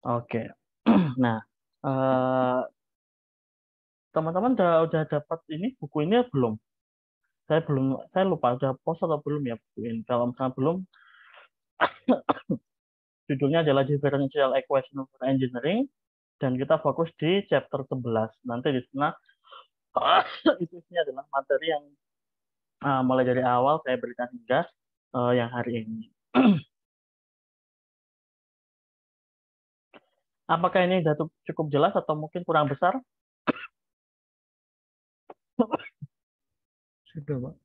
Oke. Nah, eh, teman-teman udah dapat ini buku ini belum? Saya lupa udah post atau belum ya buku ini. Kalau misalnya belum, judulnya adalah Differential Equation for Engineering dan kita fokus di chapter 11. Nanti di sana isinya adalah materi yang mulai dari awal saya berikan hingga yang hari ini. Apakah ini sudah cukup jelas atau mungkin kurang besar? Sudah, Pak.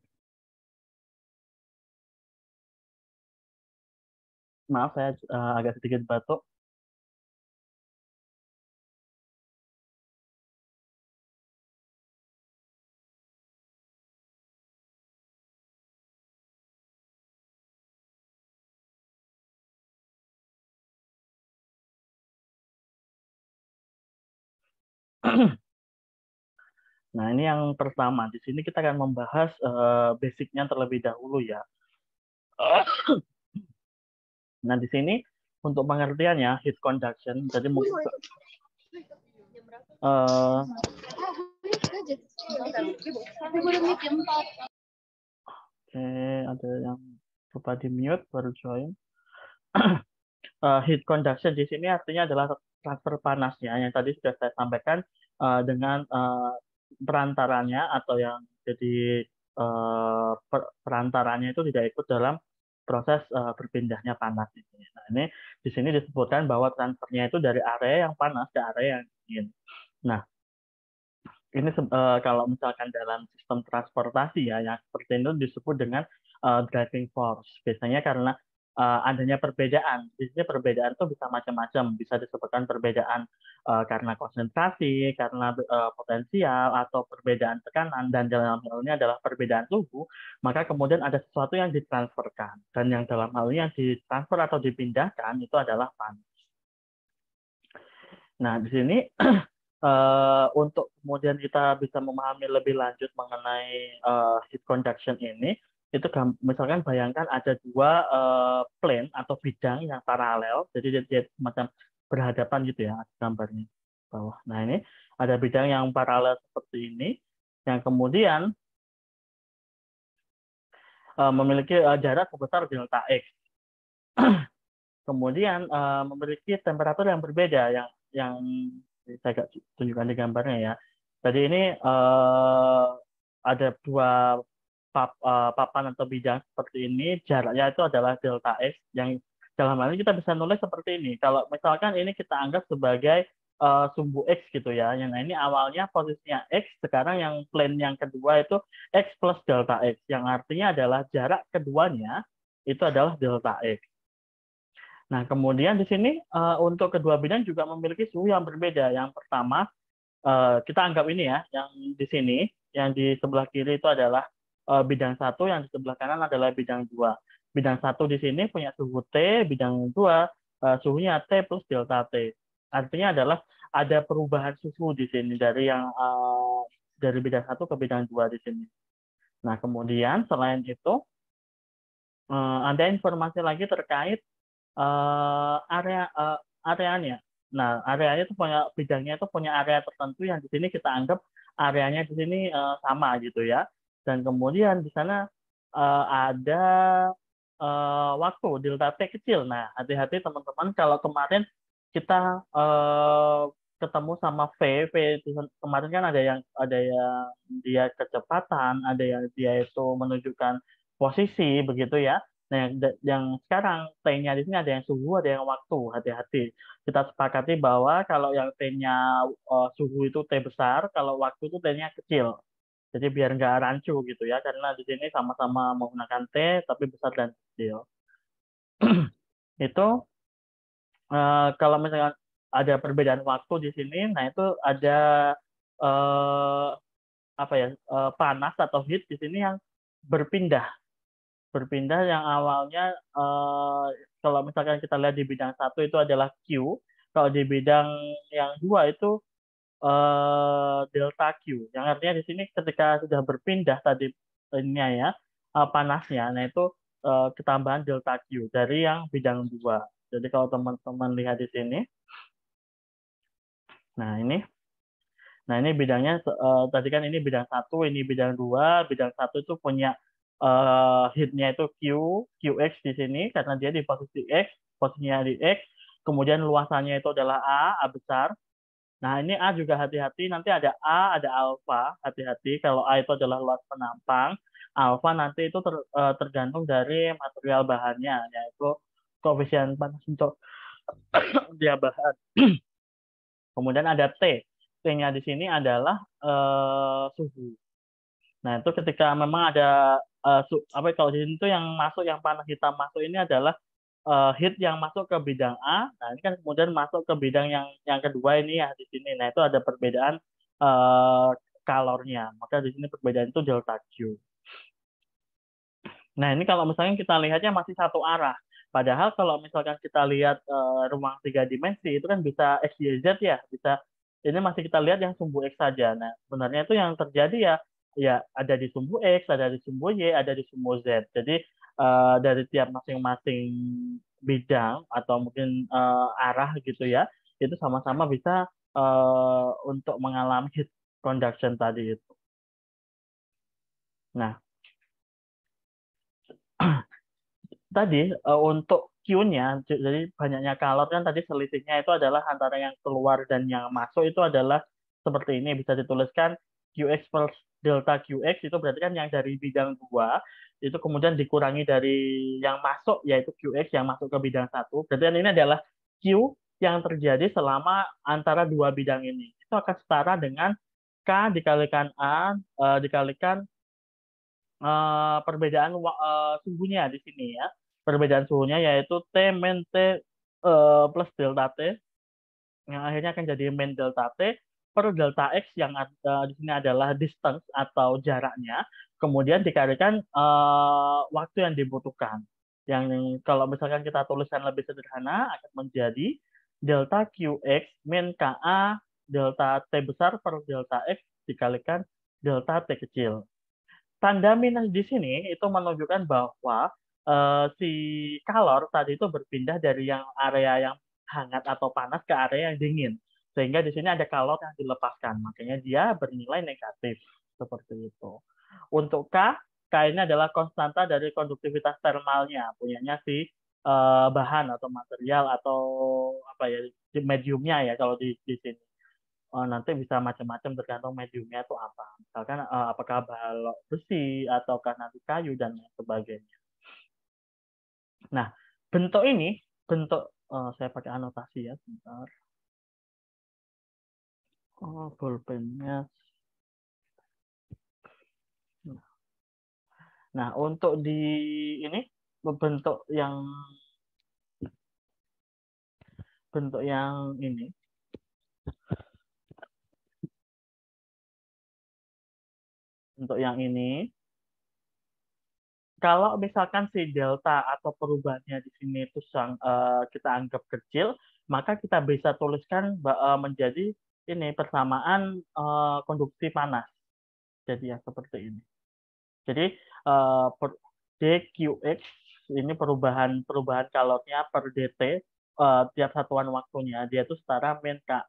Maaf, saya agak sedikit batuk. Nah, ini yang pertama. Di sini kita akan membahas basicnya terlebih dahulu ya. Nah, di sini untuk pengertiannya heat conduction. Jadi mungkin ada yang lupa di mute baru join. Heat conduction di sini artinya adalah transfer panas ya, yang tadi sudah saya sampaikan dengan perantaranya atau yang jadi perantaranya itu tidak ikut dalam proses berpindahnya panas ini. Nah, ini di sini disebutkan bahwa transfernya itu dari area yang panas ke area yang dingin. Nah, ini kalau misalkan dalam sistem transportasi ya, yang seperti itu disebut dengan driving force. Biasanya karena adanya perbedaan. Di sini perbedaan itu bisa macam-macam. Bisa disebutkan perbedaan karena konsentrasi, karena potensial, atau perbedaan tekanan. Dan dalam hal ini adalah perbedaan suhu. Maka kemudian ada sesuatu yang ditransferkan. Dan yang dalam hal ini yang ditransfer atau dipindahkan itu adalah panas. Nah, di sini untuk kemudian kita bisa memahami lebih lanjut mengenai heat conduction ini, itu misalkan bayangkan ada dua plane atau bidang yang paralel, jadi dia semacam berhadapan gitu ya, gambarnya bawah. Nah, ini ada bidang yang paralel seperti ini, yang kemudian memiliki jarak sebesar delta X. Kemudian memiliki temperatur yang berbeda, yang saya tunjukkan di gambarnya ya. Jadi ini ada dua papan atau bidang seperti ini, jaraknya itu adalah delta X, yang dalam hal ini kita bisa nulis seperti ini. Kalau misalkan ini kita anggap sebagai sumbu X gitu ya. Yang ini awalnya posisinya X, sekarang yang plane yang kedua itu X plus delta X, yang artinya adalah jarak keduanya itu adalah delta X. Nah, kemudian di sini untuk kedua bidang juga memiliki suhu yang berbeda. Yang pertama, kita anggap ini ya, yang di sini, yang di sebelah kiri itu adalah bidang satu, yang di sebelah kanan adalah bidang dua. Bidang satu di sini punya suhu T, bidang dua suhunya T plus delta T. Artinya adalah ada perubahan suhu di sini dari bidang satu ke bidang dua di sini. Nah, kemudian selain itu, ada informasi lagi terkait areanya. Nah, areanya itu punya bidangnya itu punya area tertentu yang di sini kita anggap areanya di sini sama gitu ya. Dan kemudian di sana ada waktu delta T kecil. Nah, hati-hati teman-teman kalau kemarin kita ketemu sama V kemarin kan ada yang dia kecepatan, ada yang dia itu menunjukkan posisi begitu ya. Nah, yang sekarang T-nya di sini ada yang suhu, ada yang waktu. Hati-hati. Kita sepakati bahwa kalau yang T-nya suhu itu T besar, kalau waktu itu T-nya kecil. Jadi biar nggak rancu gitu ya, karena di sini sama-sama menggunakan T, tapi besar dan kecil. Itu kalau misalnya ada perbedaan waktu di sini, nah itu ada eh, apa ya panas atau heat di sini yang berpindah berpindah yang awalnya kalau misalkan kita lihat di bidang satu itu adalah Q, kalau di bidang yang dua itu delta Q, yang artinya di sini ketika sudah berpindah tadi ininya ya panasnya, nah itu ketambahan delta Q dari yang bidang dua. Jadi kalau teman-teman lihat di sini, Nah, ini bidangnya tadi kan ini bidang 1, ini bidang 2. Bidang 1 itu punya heatnya itu QX di sini karena dia di posisi X, posisinya di X. Kemudian luasannya itu adalah A besar. Nah, ini A juga hati-hati, nanti ada A, ada alfa, hati-hati. Kalau A itu adalah luas penampang, alfa nanti itu tergantung dari material bahannya, yaitu koefisien panas untuk dia bahan. Kemudian ada T. T-nya di sini adalah suhu. Nah, itu ketika memang ada kalau di sini tuh yang masuk, yang panah hitam masuk ini adalah heat yang masuk ke bidang A. Nah, ini kan kemudian masuk ke bidang yang kedua ini ya di sini. Nah, itu ada perbedaan uh, kalornya. Maka di sini perbedaan itu delta Q. Nah, ini kalau misalnya kita lihatnya masih satu arah. Padahal kalau misalkan kita lihat ruang 3 dimensi itu kan bisa X, Y, Z ya, bisa ini masih kita lihat yang sumbu X saja. Nah, sebenarnya itu yang terjadi ya ada di sumbu X, ada di sumbu Y, ada di sumbu Z. Jadi dari tiap masing-masing bidang atau mungkin arah gitu ya, itu sama-sama bisa untuk mengalami heat conduction tadi itu. Nah, tadi untuk Q-nya, jadi banyaknya kalor kan tadi selisihnya itu adalah antara yang keluar dan yang masuk itu adalah seperti ini, bisa dituliskan QX per delta QX itu berarti kan yang dari bidang 2 itu kemudian dikurangi dari yang masuk yaitu QX yang masuk ke bidang 1. Berarti kan ini adalah Q yang terjadi selama antara dua bidang ini. Itu akan setara dengan K dikalikan A dikalikan perbedaan suhunya di sini ya. Perbedaan suhunya yaitu T min T plus delta T yang akhirnya akan jadi min delta T per delta X yang di sini adalah distance atau jaraknya. Kemudian dikalikan waktu yang dibutuhkan. Yang kalau misalkan kita tuliskan lebih sederhana akan menjadi delta QX min KA delta T besar per delta X dikalikan delta T kecil. Tanda minus di sini itu menunjukkan bahwa si kalor tadi itu berpindah dari yang area yang hangat atau panas ke area yang dingin. Sehingga di sini ada kalor yang dilepaskan. Makanya dia bernilai negatif. Seperti itu. Untuk K ini adalah konstanta dari konduktivitas termalnya. Punyanya si bahan atau material atau apa ya, mediumnya ya kalau di sini. Nanti bisa macam-macam tergantung mediumnya itu apa. Misalkan apakah balok besi ataukah nanti kayu dan lain sebagainya. Nah, bentuk ini saya pakai anotasi ya sebentar. Bolpennya. Nah, untuk di ini bentuk yang ini untuk yang ini kalau misalkan si delta atau perubahannya di sini itu kita anggap kecil, maka kita bisa tuliskan menjadi ini persamaan konduksi panas. Jadi ya seperti ini. Jadi dQx ini perubahan kalornya per dt tiap satuan waktunya dia itu setara min Ka.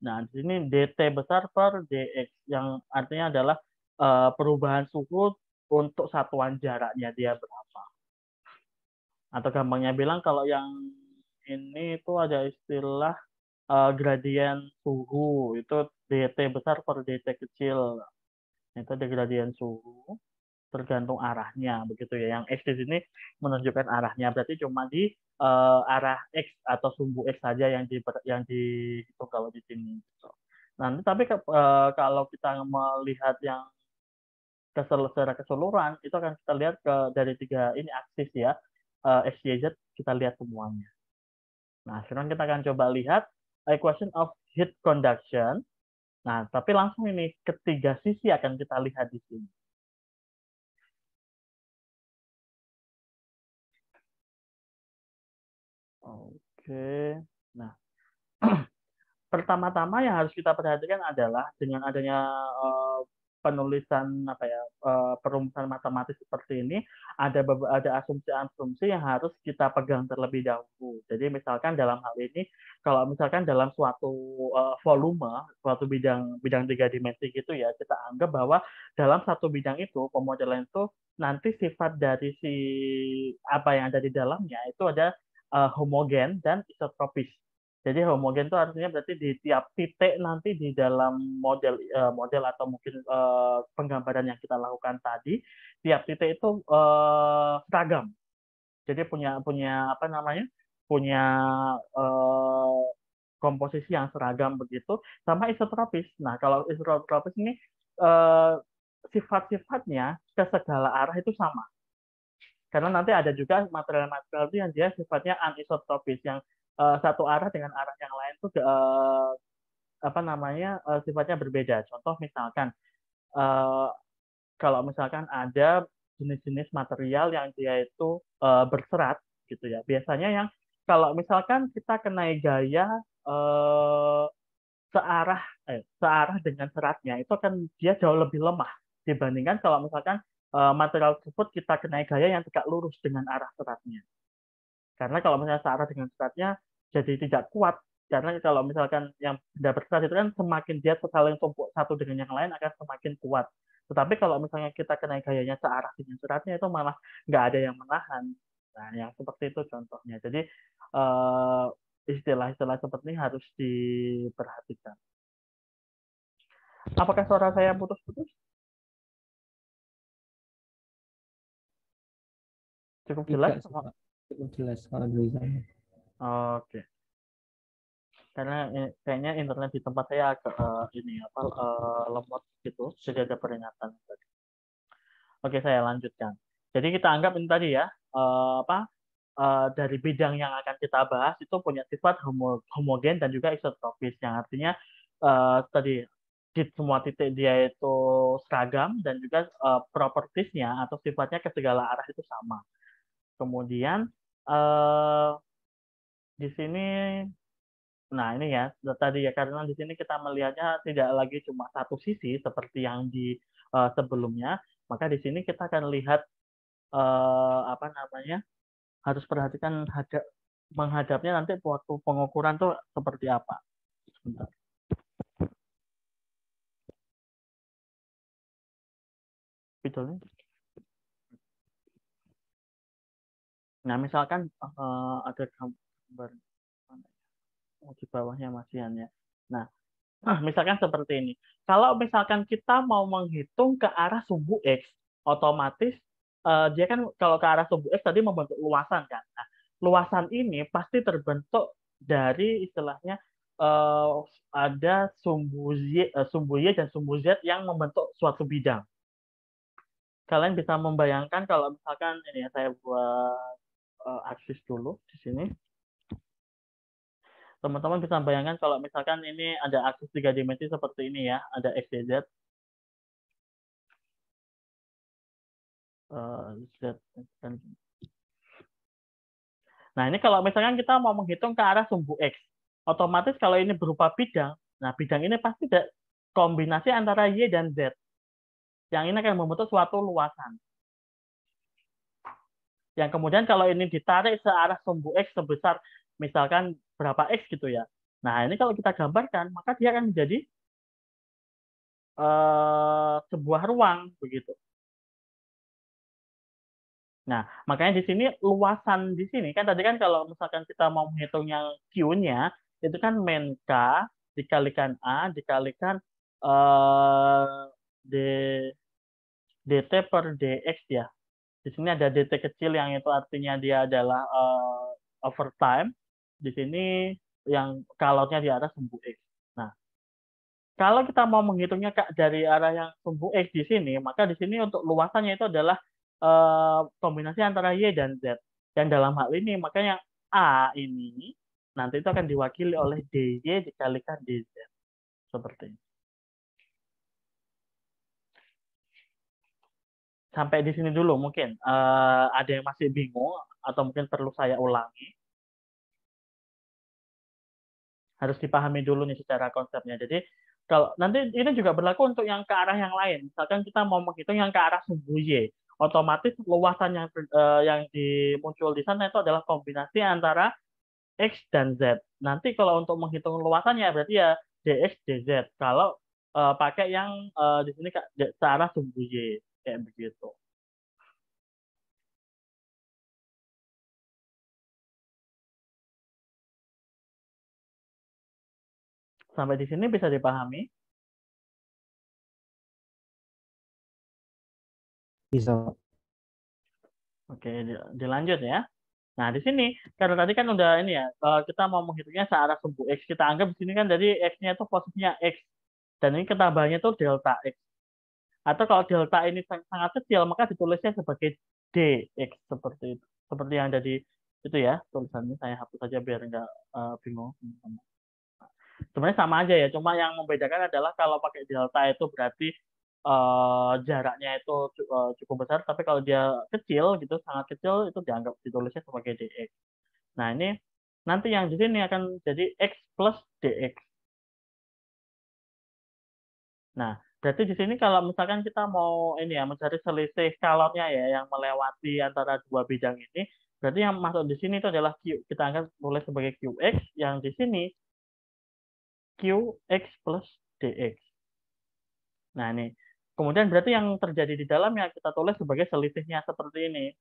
Nah, di sini dt besar per dx yang artinya adalah perubahan suhu untuk satuan jaraknya dia berapa. Atau gampangnya bilang kalau yang ini itu ada istilah gradien suhu itu dt besar per dt kecil. Itu ada gradien suhu tergantung arahnya begitu ya. Yang X di sini menunjukkan arahnya berarti cuma di arah X atau sumbu X saja yang dihitung kalau di sini. Nanti tapi kalau kita melihat yang secara keseluruhan itu akan kita lihat dari tiga ini aksis ya X, Y, Z kita lihat semuanya. Nah sekarang kita akan coba lihat equation of heat conduction. Nah tapi langsung ini ketiga sisi akan kita lihat di sini. Oke, nah pertama-tama yang harus kita perhatikan adalah dengan adanya penulisan apa ya perumusan matematis seperti ini ada asumsi-asumsi yang harus kita pegang terlebih dahulu. Jadi misalkan dalam hal ini kalau misalkan dalam suatu volume, suatu bidang tiga dimensi gitu ya, kita anggap bahwa dalam satu bidang itu pemodelan itu nanti sifat dari si apa yang ada di dalamnya itu ada homogen dan isotropis. Jadi homogen itu artinya berarti di tiap titik nanti di dalam model atau mungkin penggambaran yang kita lakukan tadi, tiap titik itu seragam. Jadi punya apa namanya? Punya komposisi yang seragam begitu, sama isotropis. Nah, kalau isotropis ini sifat-sifatnya ke segala arah itu sama. Karena nanti ada juga material-material itu yang dia sifatnya anisotropis, yang satu arah dengan arah yang lain itu apa namanya sifatnya berbeda. Contoh misalkan kalau misalkan ada jenis-jenis material yang dia itu berserat gitu ya. Biasanya yang kalau misalkan kita kenai gaya searah searah dengan seratnya itu kan dia jauh lebih lemah dibandingkan kalau misalkan material tersebut kita kenai gaya yang tegak lurus dengan arah seratnya. Karena kalau misalnya searah dengan seratnya jadi tidak kuat. Karena kalau misalkan yang benda berserat itu kan semakin dia saling tumpuk satu dengan yang lain akan semakin kuat. Tetapi kalau misalnya kita kenai gayanya searah dengan seratnya itu malah nggak ada yang menahan. Nah, yang seperti itu contohnya. Jadi istilah-istilah seperti ini harus diperhatikan. Apakah suara saya putus-putus? Cukup jelas? Tidak, cukup jelas kalau dari saya. Oke. Karena kayaknya internet di tempat saya agak ini apa lemot gitu, jadi ada peringatan tadi. Oke, saya lanjutkan. Jadi kita anggap ini tadi ya apa dari bidang yang akan kita bahas itu punya sifat homogen dan juga isotropis, yang artinya tadi di semua titik dia itu seragam dan juga propertiesnya atau sifatnya ke segala arah itu sama. Kemudian di sini, nah ini ya tadi ya, karena di sini kita melihatnya tidak lagi cuma satu sisi seperti yang di sebelumnya, maka di sini kita akan lihat apa namanya harus perhatikan menghadapnya nanti waktu pengukuran tuh seperti apa. Sebentar. Videonya. Nah misalkan ada gambar di bawahnya masihan ya. Nah misalkan seperti ini. Kalau misalkan kita mau menghitung ke arah sumbu X, otomatis dia kan kalau ke arah sumbu X tadi membentuk luasan kan. Nah, luasan ini pasti terbentuk dari istilahnya ada sumbu Y dan sumbu Z yang membentuk suatu bidang. Kalian bisa membayangkan kalau misalkan ini ya, saya buat aksis dulu di sini. Teman-teman bisa bayangkan kalau misalkan ini ada aksis 3 dimensi seperti ini ya, ada X, Y, Z. Z. Nah, ini kalau misalkan kita mau menghitung ke arah sumbu X, otomatis kalau ini berupa bidang, nah bidang ini pasti kombinasi antara Y dan Z. Yang ini akan membentuk suatu luasan. Yang kemudian kalau ini ditarik searah sumbu X sebesar misalkan berapa X gitu ya. Nah, ini kalau kita gambarkan, maka dia akan menjadi sebuah ruang begitu. Nah, makanya di sini luasan di sini kan tadi kan kalau misalkan kita mau menghitung yang Q-nya itu kan min K dikalikan A dikalikan D, DT per DX ya. Di sini ada DT kecil yang itu artinya dia adalah overtime. Di sini yang kalornya di atas sumbu X. Nah, kalau kita mau menghitungnya dari arah yang sumbu X di sini, maka di sini untuk luasannya itu adalah kombinasi antara Y dan Z. Dan dalam hal ini, makanya A ini nanti itu akan diwakili oleh DY dikalikan DZ. Seperti ini. Sampai di sini dulu mungkin. Ada yang masih bingung atau mungkin perlu saya ulangi. Harus dipahami dulu nih secara konsepnya. Jadi Kalau nanti ini juga berlaku untuk yang ke arah yang lain. Misalkan kita mau menghitung yang ke arah sumbu Y, otomatis luasan yang muncul di sana itu adalah kombinasi antara X dan Z. Nanti kalau untuk menghitung luasannya berarti ya dx dz. Kalau pakai yang di sini ke arah sumbu Y kayak begitu. Sampai di sini bisa dipahami? Bisa. Oke, dilanjut ya. Nah, di sini karena tadi kan udah ini ya, kita mau menghitungnya searah sumbu X. Kita anggap di sini kan jadi X-nya itu posisinya X. Dan ini ketambahannya itu delta X. Atau kalau delta ini sangat kecil, maka ditulisnya sebagai dx seperti itu. Seperti yang ada di itu ya, tulisannya saya hapus saja biar nggak bingung. Sebenarnya sama aja ya, cuma yang membedakan adalah kalau pakai delta itu berarti jaraknya itu cukup besar, tapi kalau dia kecil gitu, sangat kecil itu dianggap ditulisnya sebagai dx. Nah, ini nanti yang di sini akan jadi x plus dx. Nah, berarti di sini kalau misalkan kita mau ini ya mencari selisih kalornya ya yang melewati antara dua bidang ini, berarti yang masuk di sini itu adalah Q. Kita akan tulis sebagai QX, yang di sini QX plus DX. Nah, ini. Kemudian berarti yang terjadi di dalamnya kita tulis sebagai selisihnya seperti ini.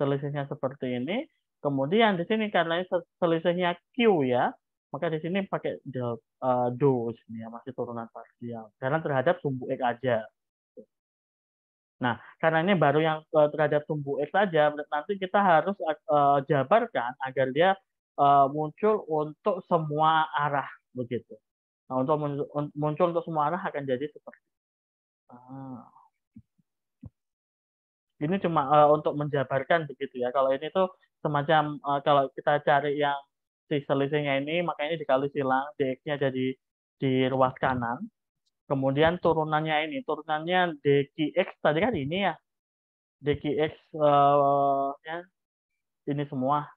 Selisihnya seperti ini. Kemudian di sini karena ini selisihnya Q ya, maka di sini pakai do sini ya, masih turunan parsial. Karena terhadap sumbu X aja. Nah, karena ini baru yang terhadap sumbu X saja, nanti kita harus jabarkan agar dia muncul untuk semua arah begitu. Nah, untuk muncul untuk semua arah akan jadi seperti ini cuma untuk menjabarkan begitu ya. Kalau ini tuh semacam kalau kita cari yang si selisihnya ini, makanya dikali silang dx-nya jadi di ruas kanan. Kemudian turunannya dqx tadi kan ini ya. dqx ya ini semua.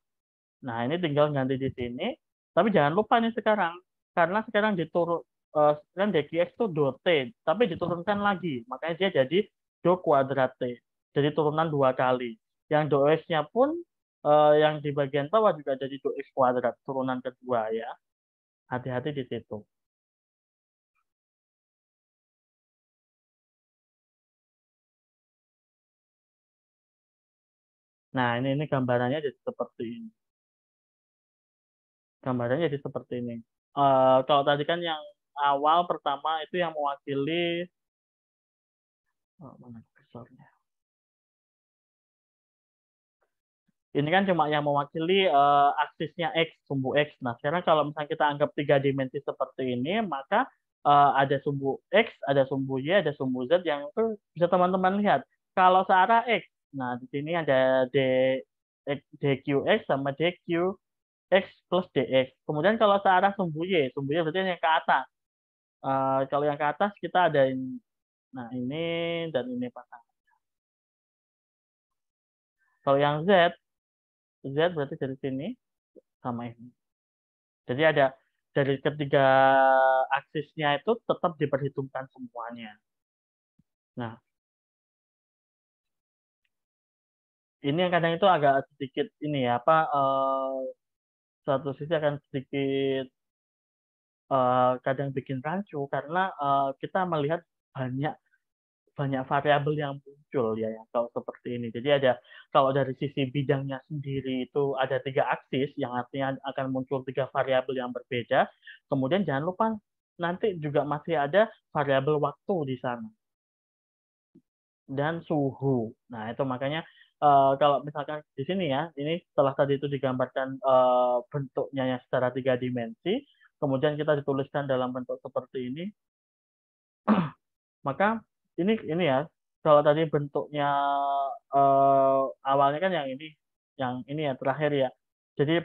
Nah, ini tinggal ganti di sini. Tapi jangan lupa nih sekarang. Karena sekarang kan dqx itu do t, tapi diturunkan lagi. Makanya dia jadi do kuadrat t. Jadi turunan 2 kali. Yang do x-nya pun yang di bagian bawah juga jadi do x kuadrat, turunan kedua ya. Hati-hati di situ. Nah, ini gambarannya jadi seperti ini. Gambarannya jadi seperti ini. Kalau tadi kan yang awal pertama itu yang mewakili mana kursornya? Ini kan cuma yang mewakili aksisnya X, sumbu X. Nah, sekarang kalau misalnya kita anggap 3 dimensi seperti ini, maka ada sumbu X, ada sumbu Y, ada sumbu Z yang itu bisa teman-teman lihat. Kalau searah X, nah di sini ada DQX sama DQX plus DX. Kemudian kalau searah sumbu Y berarti yang ke atas. Kalau yang ke atas kita ada ini, nah ini dan ini pasangan. Kalau yang Z berarti dari sini sama ini. Jadi ada dari ketiga aksisnya itu tetap diperhitungkan semuanya. Nah, ini yang kadang itu agak sedikit ini ya apa satu sisi akan sedikit kadang bikin rancu karena kita melihat banyak variabel yang muncul ya kalau seperti ini. Jadi ada kalau dari sisi bidangnya sendiri itu ada 3 aksis yang artinya akan muncul 3 variabel yang berbeda. Kemudian jangan lupa nanti juga masih ada variabel waktu di sana dan suhu. Nah, itu makanya kalau misalkan di sini ya, ini setelah tadi itu digambarkan bentuknya yang secara 3 dimensi, kemudian kita dituliskan dalam bentuk seperti ini, maka ini ya, kalau tadi bentuknya awalnya kan yang ini ya terakhir ya. Jadi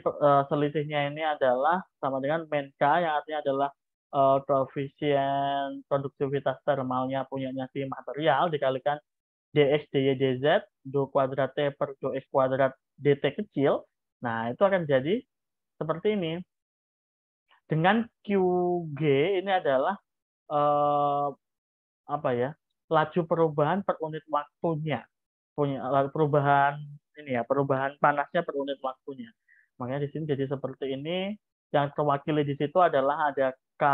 selisihnya ini adalah sama dengan men K yang artinya adalah koefisien konduktivitas termalnya punyanya si material dikalikan dx dy dz do kuadrat t per do x kuadrat dt kecil. Nah, itu akan jadi seperti ini. Dengan QG ini adalah apa ya, laju perubahan per unit waktunya. Perubahan ini ya, perubahan panasnya per unit waktunya. Makanya di sini jadi seperti ini. Yang terwakili di situ adalah ada K,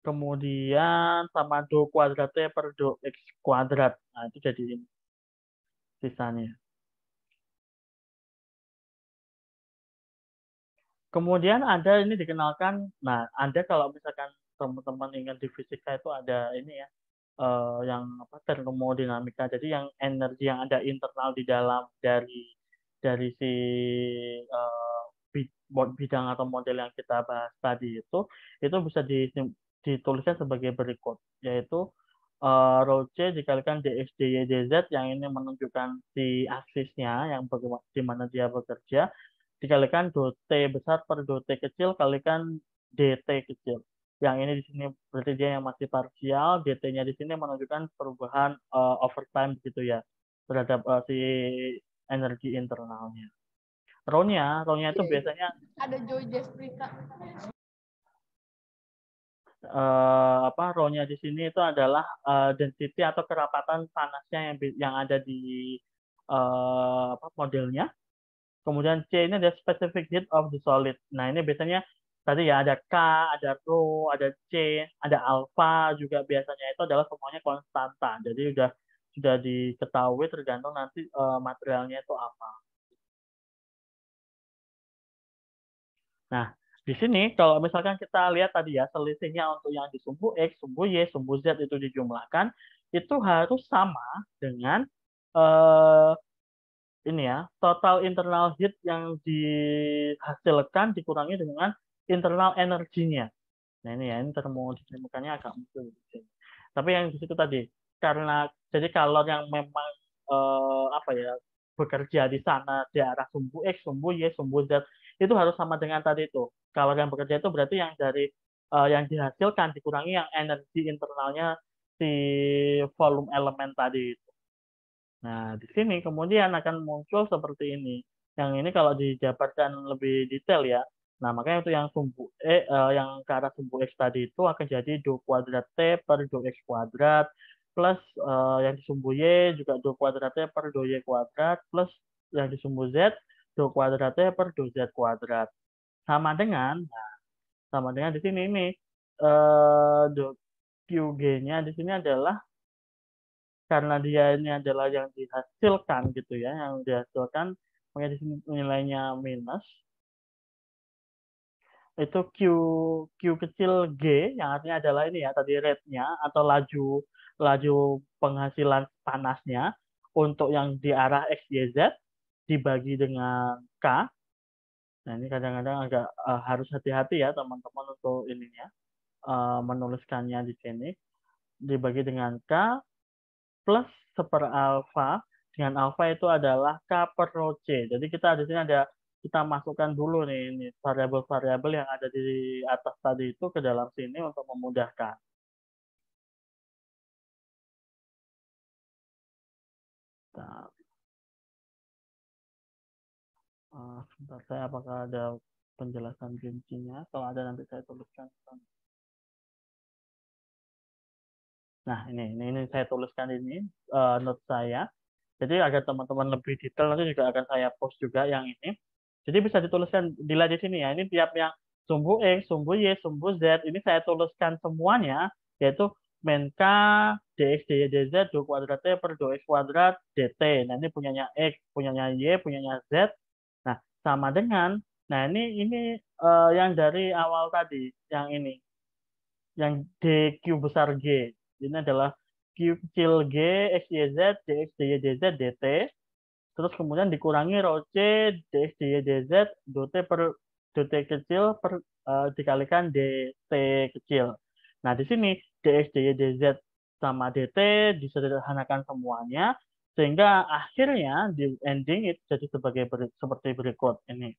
kemudian sama do kuadrat T per do X kuadrat. Nah, itu jadi ini sisanya. Kemudian ada ini dikenalkan, nah ada kalau misalkan teman-teman ingat di fisika itu ada ini ya, yang apa, termodinamika. Jadi yang energi yang ada internal di dalam dari si bidang atau model yang kita bahas tadi itu bisa dituliskan sebagai berikut, yaitu rho C dikalikan dx dy dz, yang ini menunjukkan si aksisnya yang di mana dia bekerja, dikalikan do T besar per do T kecil kalikan dt kecil. Yang ini di sini berarti dia yang masih parsial, dt-nya di sini menunjukkan perubahan overtime gitu ya terhadap si energi internalnya. Rho-nya itu biasanya Ada Joy Jasprita. apa, rho-nya di sini itu adalah density atau kerapatan panasnya yang ada di apa, modelnya. Kemudian C ini ada specific heat of the solid. Nah, ini biasanya tadi ya ada K, ada rho, ada C, ada alpha juga, biasanya itu adalah semuanya konstanta. Jadi sudah diketahui tergantung nanti materialnya itu apa. Nah, di sini kalau misalkan kita lihat tadi ya, selisihnya untuk yang di sumbu X, sumbu Y, sumbu Z itu dijumlahkan, itu harus sama dengan eh, ini ya, total internal heat yang dihasilkan dikurangi dengan internal energinya. Nah, ini ya, ini termodinamikanya agak muncul di sini. Tapi yang di situ tadi, karena jadi kalor yang memang apa ya, bekerja di sana di arah sumbu X, sumbu Y, sumbu Z itu harus sama dengan tadi itu. Kalor yang bekerja itu berarti yang dari yang dihasilkan dikurangi yang energi internalnya si volume elemen tadi itu. Nah, di sini kemudian akan muncul seperti ini. Yang ini kalau dijabarkan lebih detail ya. Nah, makanya itu yang yang ke arah sumbu X tadi itu akan jadi do kuadrat T per do X kuadrat plus yang di sumbu Y juga do kuadrat T per do Y kuadrat plus yang di sumbu Z do kuadrat T per do Z kuadrat. Sama dengan, nah, sama dengan di sini ini do QG-nya di sini adalah karena dia ini adalah yang dihasilkan gitu ya, yang dihasilkan, makanya di sini nilainya minus. Itu Q kecil G yang artinya adalah ini ya tadi rate-nya atau laju penghasilan panasnya untuk yang di arah X, Y, Z dibagi dengan K. Nah, ini kadang-kadang agak harus hati-hati ya teman-teman untuk ininya menuliskannya di sini dibagi dengan K plus seperalfa, dengan alfa itu adalah K per rho C. Jadi kita di sini kita masukkan dulu nih ini variabel-variabel yang ada di atas tadi itu ke dalam sini untuk memudahkan. Nah, sebentar, saya apakah ada penjelasan rincinya? Kalau ada nanti saya tuliskan. Nah, ini saya tuliskan ini note saya. Jadi agar teman-teman lebih detail nanti juga akan saya post juga yang ini. Jadi bisa dituliskan dilihat di sini ya. Ini tiap yang sumbu X, sumbu Y, sumbu Z ini saya tuliskan semuanya, yaitu min K dx dy dz do kuadrat T per do X kuadrat dt. Nah, ini punyanya X, punyanya Y, punyanya Z. Nah, sama dengan, nah ini yang dari awal tadi, yang ini, yang dq besar G. Ini adalah Q kecil G, X, Y, Z, dx, dy, dz, dt. Terus kemudian dikurangi rho C, dx, dy, dz, do T per do T kecil dikalikan dt kecil. Nah, di sini dx, dy, dz sama dt disederhanakan semuanya, sehingga akhirnya di ending itu jadi seperti berikut ini.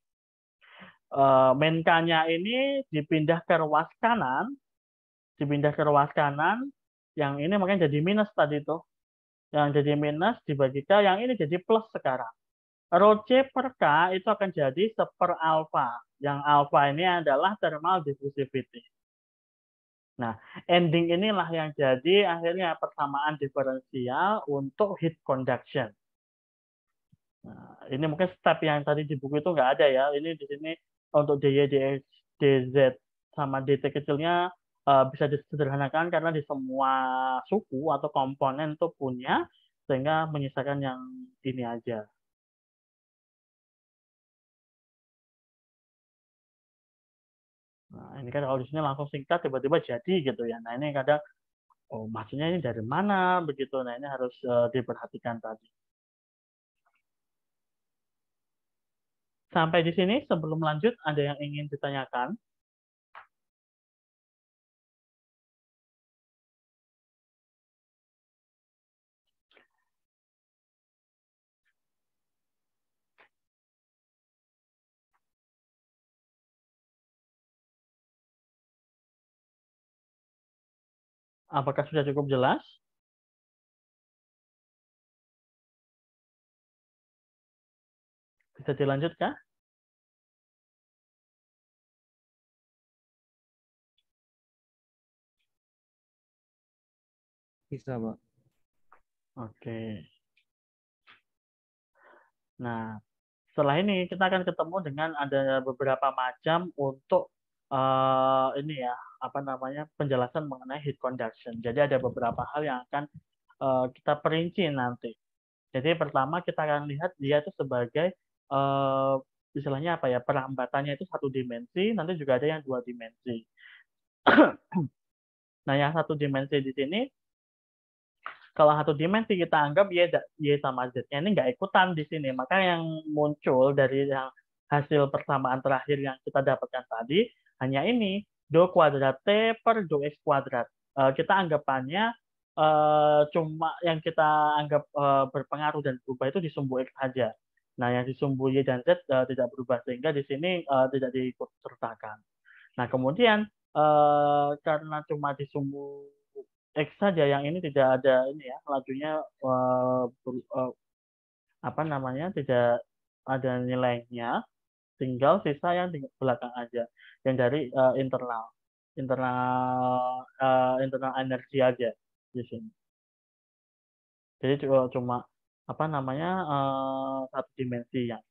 Min K-nya ini dipindah ke ruas kanan, yang ini makanya jadi minus tadi tuh. Yang jadi minus dibagi K, yang ini jadi plus sekarang. Rho C per K itu akan jadi seper alfa. Yang alfa ini adalah thermal diffusivity. Nah, ending inilah yang jadi akhirnya persamaan diferensial untuk heat conduction. Nah, ini mungkin step yang tadi di buku itu nggak ada ya. Ini di sini untuk dy, dx, dz sama dt kecilnya bisa disederhanakan karena di semua suku atau komponen itu punya, sehingga menyisakan yang ini aja. Nah, ini kan kalau di sini langsung singkat tiba-tiba jadi gitu ya. Nah, ini kadang oh maksudnya ini dari mana begitu. Nah, ini harus diperhatikan tadi. Sampai di sini sebelum lanjut ada yang ingin ditanyakan? Apakah sudah cukup jelas? Bisa dilanjutkan? Bisa, Pak. Oke. Nah, setelah ini kita akan ketemu dengan ada beberapa macam untuk ini ya, apa namanya, penjelasan mengenai heat conduction. Jadi ada beberapa hal yang akan kita perinci nanti. Jadi pertama kita akan lihat dia itu sebagai istilahnya apa ya, perambatannya itu satu dimensi, nanti juga ada yang dua dimensi. Nah, yang satu dimensi di sini, kalau satu dimensi kita anggap y sama z-nya ini nggak ikutan di sini. Maka yang muncul dari yang hasil persamaan terakhir yang kita dapatkan tadi, hanya ini, do kuadrat t per do x kuadrat. Kita anggapannya cuma yang kita anggap berpengaruh dan berubah itu di sumbu x saja. Nah, yang di sumbu y dan z tidak berubah, sehingga di sini tidak diikut sertakan. Nah, kemudian karena cuma di sumbu X saja yang ini tidak ada ini ya, lajunya apa namanya, tidak ada nilainya, tinggal sisa yang di belakang aja, yang dari internal internal energi aja di sini. Jadi cuma apa namanya satu dimensi yang.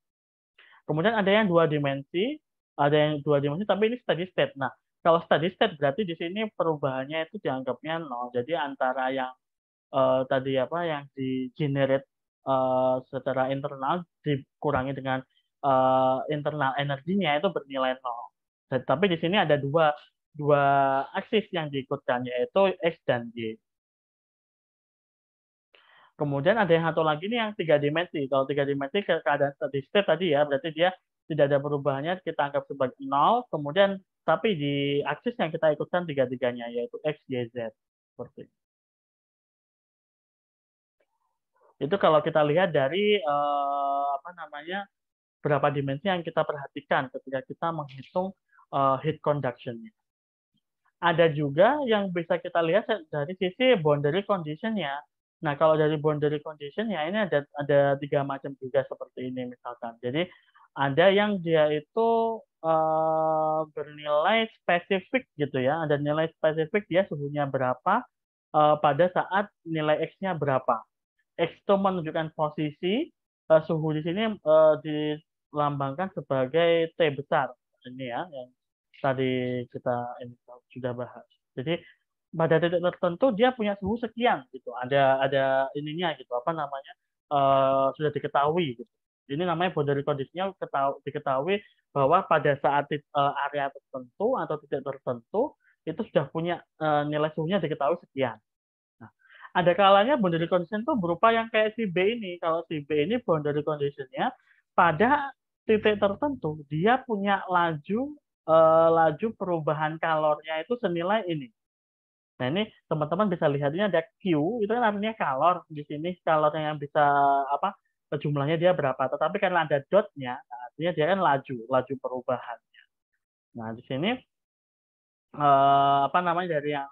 Kemudian ada yang dua dimensi, tapi ini steady state. Nah, kalau steady state berarti di sini perubahannya itu dianggapnya nol. Jadi antara yang tadi apa yang di generate secara internal dikurangi dengan internal energinya itu bernilai nol. Tapi di sini ada dua dua aksis yang diikutkan, yaitu x dan y. Kemudian ada yang satu lagi nih yang tiga dimensi. Kalau tiga dimensi keadaan steady state tadi ya, berarti dia tidak ada perubahannya, kita anggap sebagai nol. Kemudian tapi di aksis yang kita ikutkan tiga-tiganya, yaitu x, y, z. Seperti itu kalau kita lihat dari apa namanya, berapa dimensi yang kita perhatikan ketika kita menghitung heat conduction-nya. Ada juga yang bisa kita lihat dari sisi boundary condition-nya. Nah, kalau dari boundary condition-nya ini ada tiga macam juga seperti ini misalkan. Jadi ada yang dia itu bernilai spesifik gitu ya. Ada nilai spesifik dia suhunya berapa pada saat nilai X-nya berapa. X itu menunjukkan posisi, suhu di sini dilambangkan sebagai T besar. Ini ya, yang tadi kita ini sudah bahas. Jadi pada titik tertentu dia punya suhu sekian gitu. Ada ininya gitu, apa namanya? Sudah diketahui gitu. Ini namanya boundary condition-nya diketahui bahwa pada saat area tertentu atau titik tertentu itu sudah punya nilai suhunya diketahui sekian. Nah, ada kalanya boundary condition itu berupa yang kayak si B ini. Kalau si B ini boundary condition-nya pada titik tertentu dia punya laju perubahan kalornya itu senilai ini. Nah, ini teman-teman bisa lihat ini ada Q, itu kan artinya kalor. Di sini kalornya yang bisa apa jumlahnya dia berapa. Tetapi karena ada dotnya, nah, artinya dia kan laju perubahannya. Nah, di sini apa namanya dari yang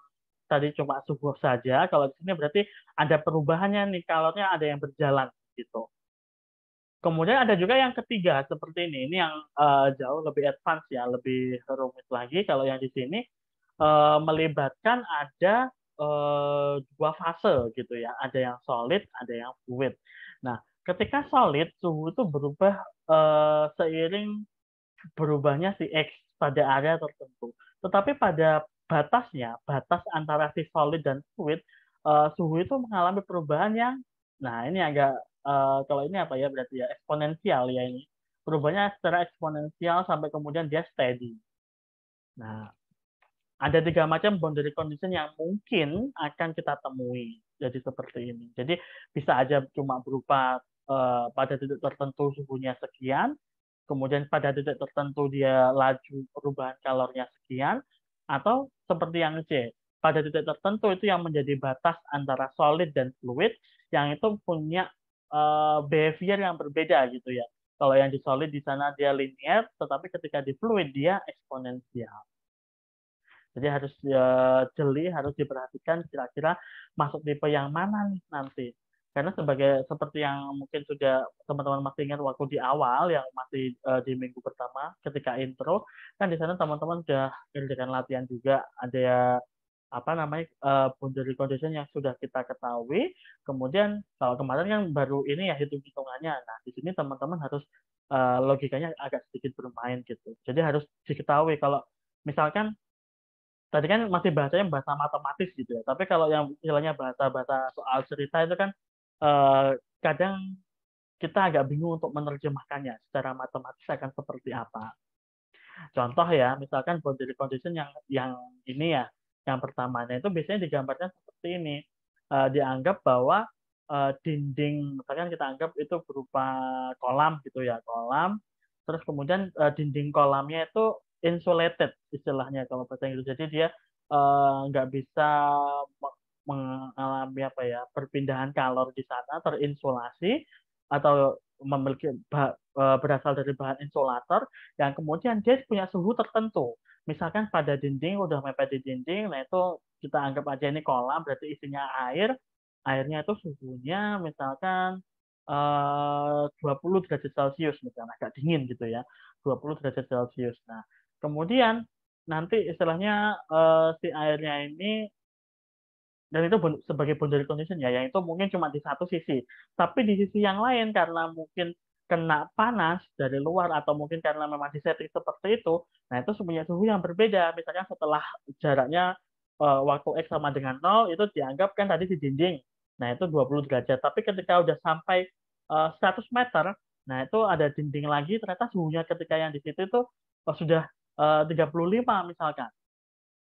tadi cuma subuh saja, kalau di sini berarti ada perubahannya nih, kalornya ada yang berjalan gitu. Kemudian ada juga yang ketiga seperti ini. Ini yang jauh lebih advance ya, lebih rumit lagi. Kalau yang di sini melibatkan ada dua fase gitu ya. Ada yang solid, ada yang fluid. Nah, ketika solid, suhu itu berubah seiring berubahnya si X pada area tertentu. Tetapi pada batasnya, batas antara si solid dan fluid, suhu itu mengalami perubahan yang, nah ini agak, kalau ini apa ya berarti ya, eksponensial ya ini. Perubahannya secara eksponensial sampai kemudian dia steady. Nah, ada 3 macam boundary condition yang mungkin akan kita temui. Jadi seperti ini. Jadi bisa aja cuma berupa pada titik tertentu suhunya sekian, kemudian pada titik tertentu dia laju perubahan kalornya sekian, atau seperti yang C, pada titik tertentu itu yang menjadi batas antara solid dan fluid, yang itu punya behavior yang berbeda gitu ya. Kalau yang di solid di sana dia linear, tetapi ketika di fluid dia eksponensial. Jadi harus jeli, harus diperhatikan kira-kira masuk tipe yang mana nih nanti. Karena seperti yang mungkin sudah teman-teman masih ingat waktu di awal yang masih di minggu pertama ketika intro, kan di sana teman-teman sudah kerjakan latihan juga, ada apa namanya boundary condition yang sudah kita ketahui. Kemudian kalau kemarin kan baru ini ya hitung-hitungannya. Nah, di sini teman-teman harus logikanya agak sedikit bermain gitu. Jadi harus diketahui kalau misalkan tadi kan masih bahasanya bahasa matematis gitu ya. Tapi kalau yang istilahnya bahasa-bahasa soal cerita itu kan kadang kita agak bingung untuk menerjemahkannya secara matematis akan seperti apa. Contoh ya, misalkan boundary condition yang ini ya, yang pertamanya itu biasanya digambarkan seperti ini. Dianggap bahwa dinding, misalkan kita anggap itu berupa kolam gitu ya, kolam. Terus kemudian dinding kolamnya itu insulated istilahnya kalau bahasa Inggris. Jadi dia nggak bisa mengalami apa ya perpindahan kalor di sana, terinsulasi atau memiliki berasal dari bahan insulator yang kemudian dia punya suhu tertentu. Misalkan pada dinding udah mepet di dinding, nah itu kita anggap aja ini kolam berarti isinya air. Airnya itu suhunya misalkan 20 derajat Celcius misalnya agak dingin gitu ya. 20 derajat Celcius. Nah, kemudian nanti istilahnya si airnya ini dan itu sebagai boundary condition ya, yang itu mungkin cuma di satu sisi. Tapi di sisi yang lain karena mungkin kena panas dari luar atau mungkin karena memang disetting seperti itu, nah itu punya suhu yang berbeda. Misalnya setelah jaraknya waktu X sama dengan 0 itu dianggap kan tadi di dinding. Nah itu 20 derajat. Tapi ketika udah sampai 100 meter, nah itu ada dinding lagi, ternyata suhunya ketika yang di situ itu sudah 35 misalkan.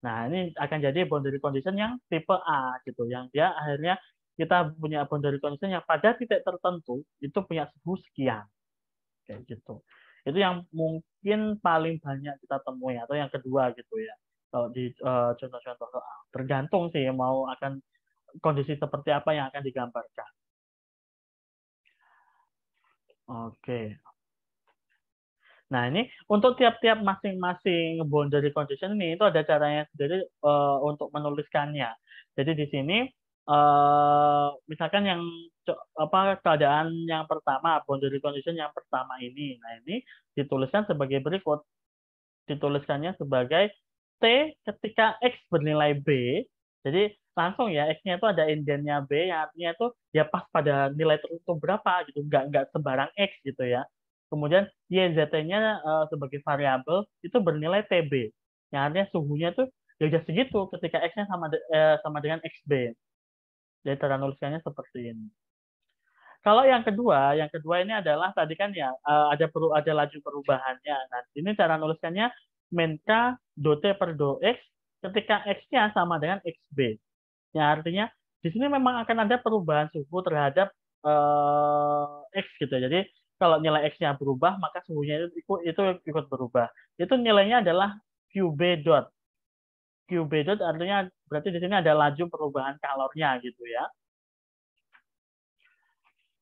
Nah, ini akan jadi boundary condition yang tipe A gitu, yang dia akhirnya kita punya boundary condition yang pada titik tertentu itu punya suhu sekian, kayak gitu. Itu yang mungkin paling banyak kita temui atau yang kedua gitu ya. Kalau di contoh-contoh soal, tergantung sih mau akan kondisi seperti apa yang akan digambarkan. Oke. Nah, ini untuk tiap-tiap masing-masing boundary condition ini itu ada caranya sendiri untuk menuliskannya. Jadi di sini misalkan yang keadaan yang pertama, boundary condition yang pertama ini. Nah, ini dituliskan sebagai berikut. Dituliskannya sebagai T ketika X bernilai B. Jadi langsung ya X-nya itu ada indennya B, yang artinya itu ya pas pada nilai tertentu berapa gitu, nggak sembarang X gitu ya. Kemudian YZT-nya sebagai variabel itu bernilai TB. Yang artinya suhunya itu ya udah segitu ketika X-nya sama dengan XB. Jadi cara nuliskannya seperti ini. Kalau yang kedua ini adalah tadi kan ya ada laju perubahannya. Nah, ini cara nuliskannya min K do T per do X ketika X-nya sama dengan XB. Yang artinya di sini memang akan ada perubahan suhu terhadap X gitu. Jadi kalau nilai X-nya berubah, maka suhunya itu ikut berubah. Itu nilainya adalah QB dot. QB dot artinya berarti di sini ada laju perubahan kalornya gitu ya.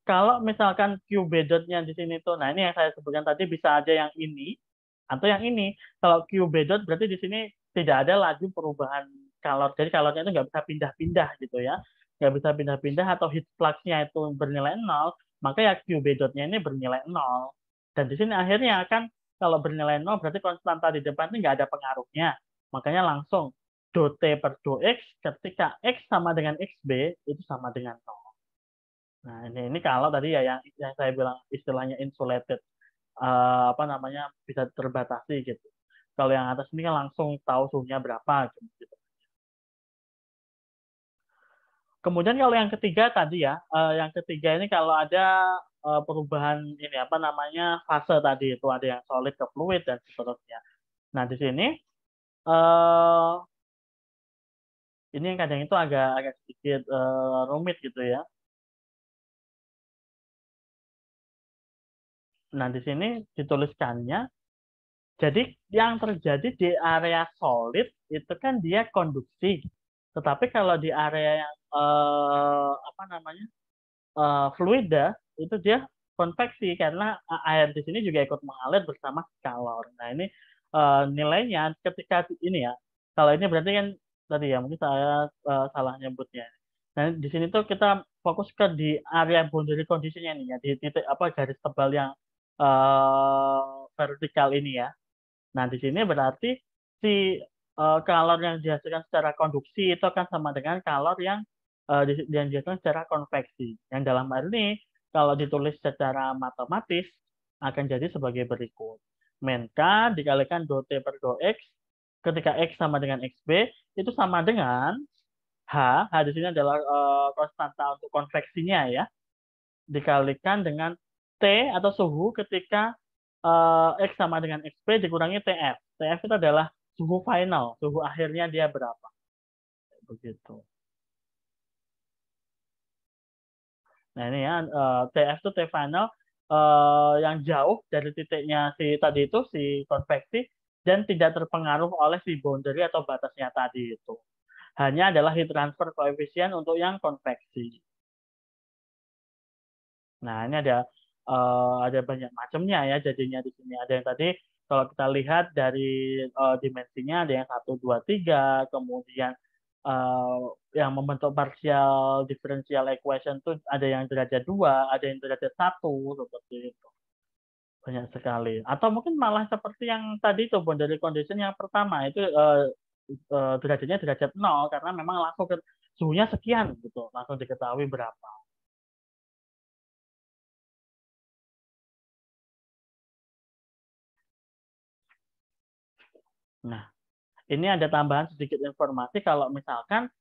Kalau misalkan QB dot-nya di sini tuh, nah ini yang saya sebutkan tadi bisa aja yang ini atau yang ini. Kalau QB dot berarti di sini tidak ada laju perubahan kalor. Jadi kalornya itu nggak bisa pindah-pindah gitu ya. Nggak bisa pindah-pindah atau heat flux-nya itu bernilai 0. maka ya QB dotnya ini bernilai 0. Dan di sini akhirnya kan kalau bernilai 0 berarti konstanta di depan ini nggak ada pengaruhnya. Makanya langsung dot T per dot X ketika X sama dengan XB itu sama dengan 0. Nah, ini kalau tadi ya yang saya bilang istilahnya insulated, apa namanya, bisa terbatasi gitu. Kalau yang atas ini kan langsung tahu suhunya berapa gitu. Kemudian kalau yang ketiga tadi ya, yang ketiga ini kalau ada perubahan ini apa namanya fase tadi itu ada yang solid ke fluid dan seterusnya. Nah di sini ini yang kadang itu agak sedikit rumit gitu ya. Nah di sini dituliskannya, jadi yang terjadi di area solid itu kan dia konduksi, tetapi kalau di area yang apa namanya fluida itu dia konveksi karena air di sini juga ikut mengalir bersama kalor. Nah ini nilainya ketika ini ya, kalau ini berarti kan tadi ya mungkin saya salah nyebutnya. Nah di sini tuh kita fokus ke di area boundary condition-nya nih ya, di titik apa garis tebal yang vertikal ini ya. Nah di sini berarti si kalor yang dihasilkan secara konduksi itu akan sama dengan kalor yang yang dihasilkan secara konveksi. Yang dalam hal ini, kalau ditulis secara matematis, akan jadi sebagai berikut. Men K dikalikan dot T per dot X, ketika X sama dengan XB, itu sama dengan H di sini adalah konstanta untuk konveksinya ya, dikalikan dengan T atau suhu ketika X sama dengan XP dikurangi TF. TF itu adalah suhu final, suhu akhirnya dia berapa. Begitu. Nah ini ya TF itu T final yang jauh dari titiknya si tadi itu si konveksi dan tidak terpengaruh oleh si boundary atau batasnya tadi itu. Hanya adalah heat transfer coefficient untuk yang konveksi. Nah ini ada banyak macamnya ya jadinya di sini. Ada yang tadi kalau kita lihat dari dimensinya ada yang 1, 2, 3, kemudian yang membentuk partial differential equation itu ada yang derajat 2, ada yang derajat 1, seperti itu. Banyak sekali. Atau mungkin malah seperti yang tadi itu boundary condition yang pertama itu derajatnya derajat 0 karena memang langsung suhunya sekian gitu, langsung diketahui berapa. Nah, ini ada tambahan sedikit informasi kalau misalkan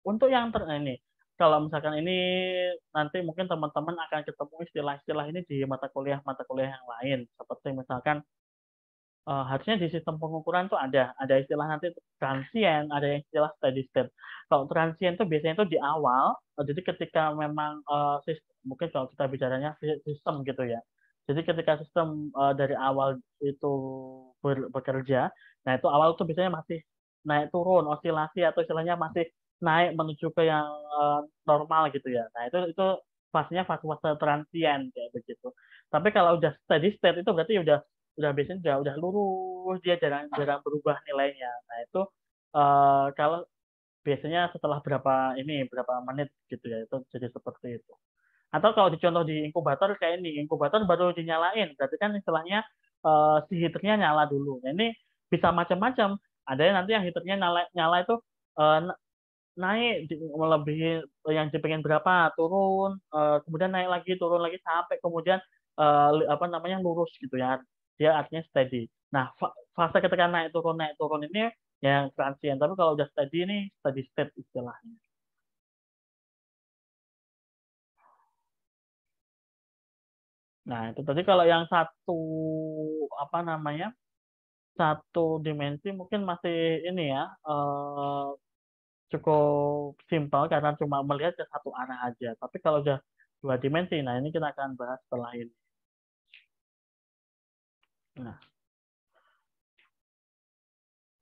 untuk yang ini, kalau misalkan ini nanti mungkin teman-teman akan ketemu istilah-istilah ini di mata kuliah yang lain, seperti misalkan harusnya di sistem pengukuran tuh ada istilah nanti transient, ada yang istilah steady state. Kalau transient itu biasanya itu di awal, jadi ketika memang mungkin kalau kita bicaranya sistem gitu ya. Jadi ketika sistem dari awal itu bekerja, nah itu awal tuh biasanya masih naik turun, osilasi atau istilahnya masih naik menuju ke yang normal gitu ya. Nah itu fasenya fase transient kayak begitu. Tapi kalau udah steady state itu berarti udah biasanya udah lurus, dia jarang berubah nilainya. Nah itu kalau biasanya setelah berapa menit gitu ya, itu jadi seperti itu. Atau kalau dicontoh di inkubator kayak ini, inkubator baru dinyalain, berarti kan istilahnya si heaternya nyala dulu. Nah, ini bisa macam-macam. Ada yang nanti yang heaternya nyala itu naik melebihi yang dipengen berapa, turun, kemudian naik lagi, turun lagi sampai kemudian apa namanya lurus gitu ya. Dia artinya steady. Nah, fase ketika naik turun ini yang transient. Tapi kalau udah steady ini steady state istilahnya. Nah, itu tadi kalau yang satu apa namanya? Satu dimensi mungkin masih ini ya cukup simpel karena cuma melihat ke satu arah aja. Tapi kalau udah dua dimensi, nah ini kita akan bahas setelah ini. Nah,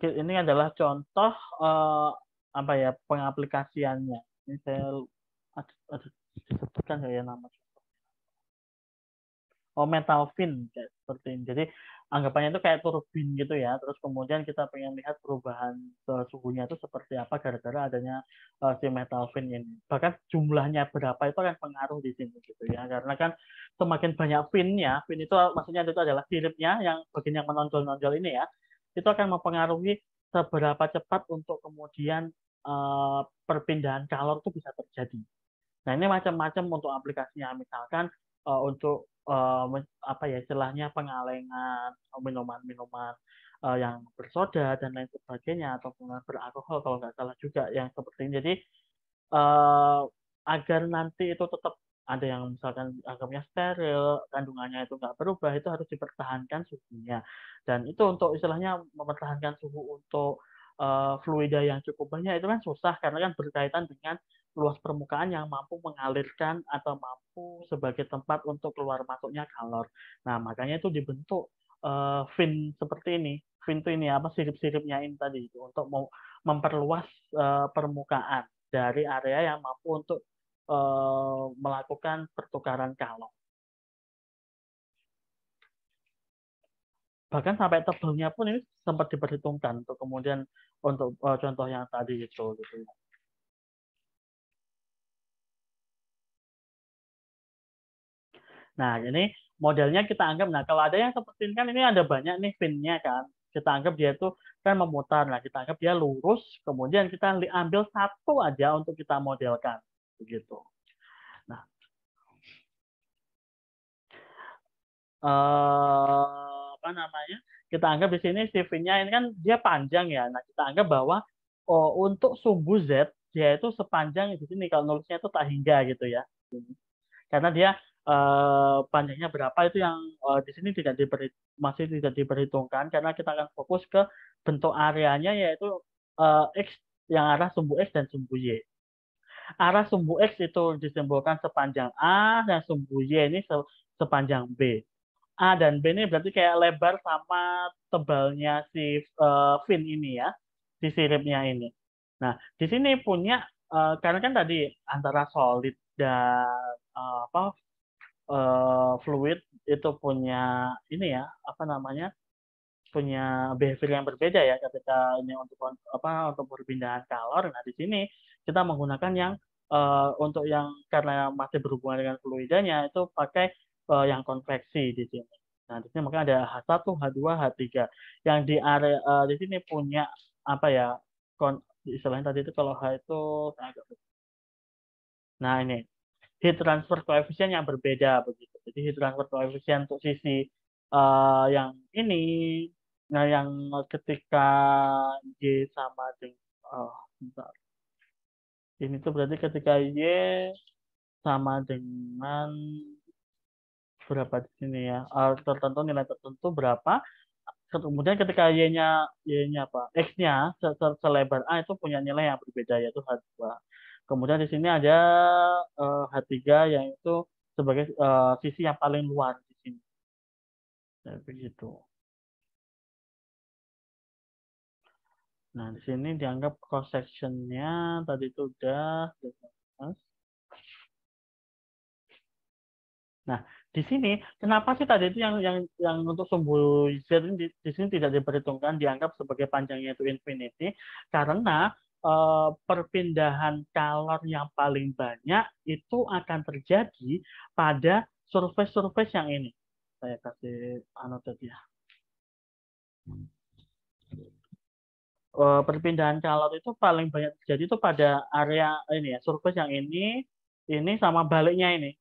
ini adalah contoh apa ya pengaplikasiannya. Ini saya ada disebutkan ya nama. metal fin kayak seperti ini. Jadi anggapannya itu kayak turbin gitu ya. Terus kemudian kita pengen lihat perubahan suhunya itu seperti apa gara-gara adanya si metal fin ini. Bahkan jumlahnya berapa itu akan pengaruh di sini gitu ya. Karena kan semakin banyak finnya, fin itu maksudnya itu adalah siripnya yang bagian yang menonjol-nonjol ini ya. Itu akan mempengaruhi seberapa cepat untuk kemudian perpindahan kalor itu bisa terjadi. Nah, ini macam-macam untuk aplikasinya. Misalkan untuk apa ya istilahnya pengalengan minuman-minuman yang bersoda dan lain sebagainya atau beralkohol kalau nggak salah juga yang seperti ini. Jadi agar nanti itu tetap ada yang misalkan anggapnya steril, kandungannya itu nggak berubah, itu harus dipertahankan suhunya. Dan itu untuk istilahnya mempertahankan suhu untuk fluida yang cukup banyak itu kan susah karena kan berkaitan dengan luas permukaan yang mampu mengalirkan atau mampu sebagai tempat untuk keluar masuknya kalor. Nah, makanya itu dibentuk fin seperti ini. Fin itu ini apa sirip-siripnya ini tadi itu untuk memperluas permukaan dari area yang mampu untuk melakukan pertukaran kalor. Bahkan sampai tebalnya pun ini sempat diperhitungkan untuk kemudian untuk contoh yang tadi itu gitu ya. Nah, ini modelnya kita anggap, nah kalau ada yang seperti ini kan ini ada banyak nih pinnya kan. Kita anggap dia itu kan memutar. Nah, kita anggap dia lurus, kemudian kita ambil satu aja untuk kita modelkan. Begitu. Nah, apa namanya? Kita anggap di sini si fin-nya ini kan dia panjang ya. Nah, kita anggap bahwa untuk sumbu Z dia itu sepanjang di sini kalau nulisnya itu tak hingga gitu ya. Karena dia panjangnya berapa itu yang di sini masih tidak diperhitungkan karena kita akan fokus ke bentuk areanya yaitu X yang arah sumbu X dan sumbu Y. Arah sumbu X itu disimbolkan sepanjang A dan sumbu Y ini sepanjang B. A dan B ini berarti kayak lebar sama tebalnya si fin ini ya, si siripnya ini. Nah, di sini punya karena kan tadi antara solid dan apa fluid itu punya ini ya apa namanya punya behavior yang berbeda ya ketika ini untuk apa untuk perpindahan kalor. Nah di sini kita menggunakan yang untuk yang karena masih berhubungan dengan fluidanya itu pakai yang konveksi di sini. Nah di sini makanya ada H1, H2, H3 yang di area di sini punya apa ya istilahnya tadi itu kalau H itu nah ini heat transfer coefficient yang berbeda begitu. Jadi heat transfer coefficient untuk sisi yang ini, nah yang ketika Y sama dengan bentar. Ini tuh berarti ketika Y sama dengan berapa di sini ya tertentu nilai tertentu berapa. Kemudian ketika Y-nya apa? X-nya selebar A itu punya nilai yang berbeda yaitu H2. Kemudian di sini ada H3 yang itu sebagai sisi yang paling luar di sini. Ya, begitu. Nah, di sini dianggap cross section-nya tadi itu udah. Nah, di sini kenapa sih tadi itu yang untuk sumbu Z ini di sini tidak diperhitungkan dianggap sebagai panjangnya itu infinity karena perpindahan kalor yang paling banyak itu akan terjadi pada surface yang ini. Saya kasih annotate ya. Perpindahan kalor itu paling banyak terjadi itu pada area ini ya, surface yang ini sama baliknya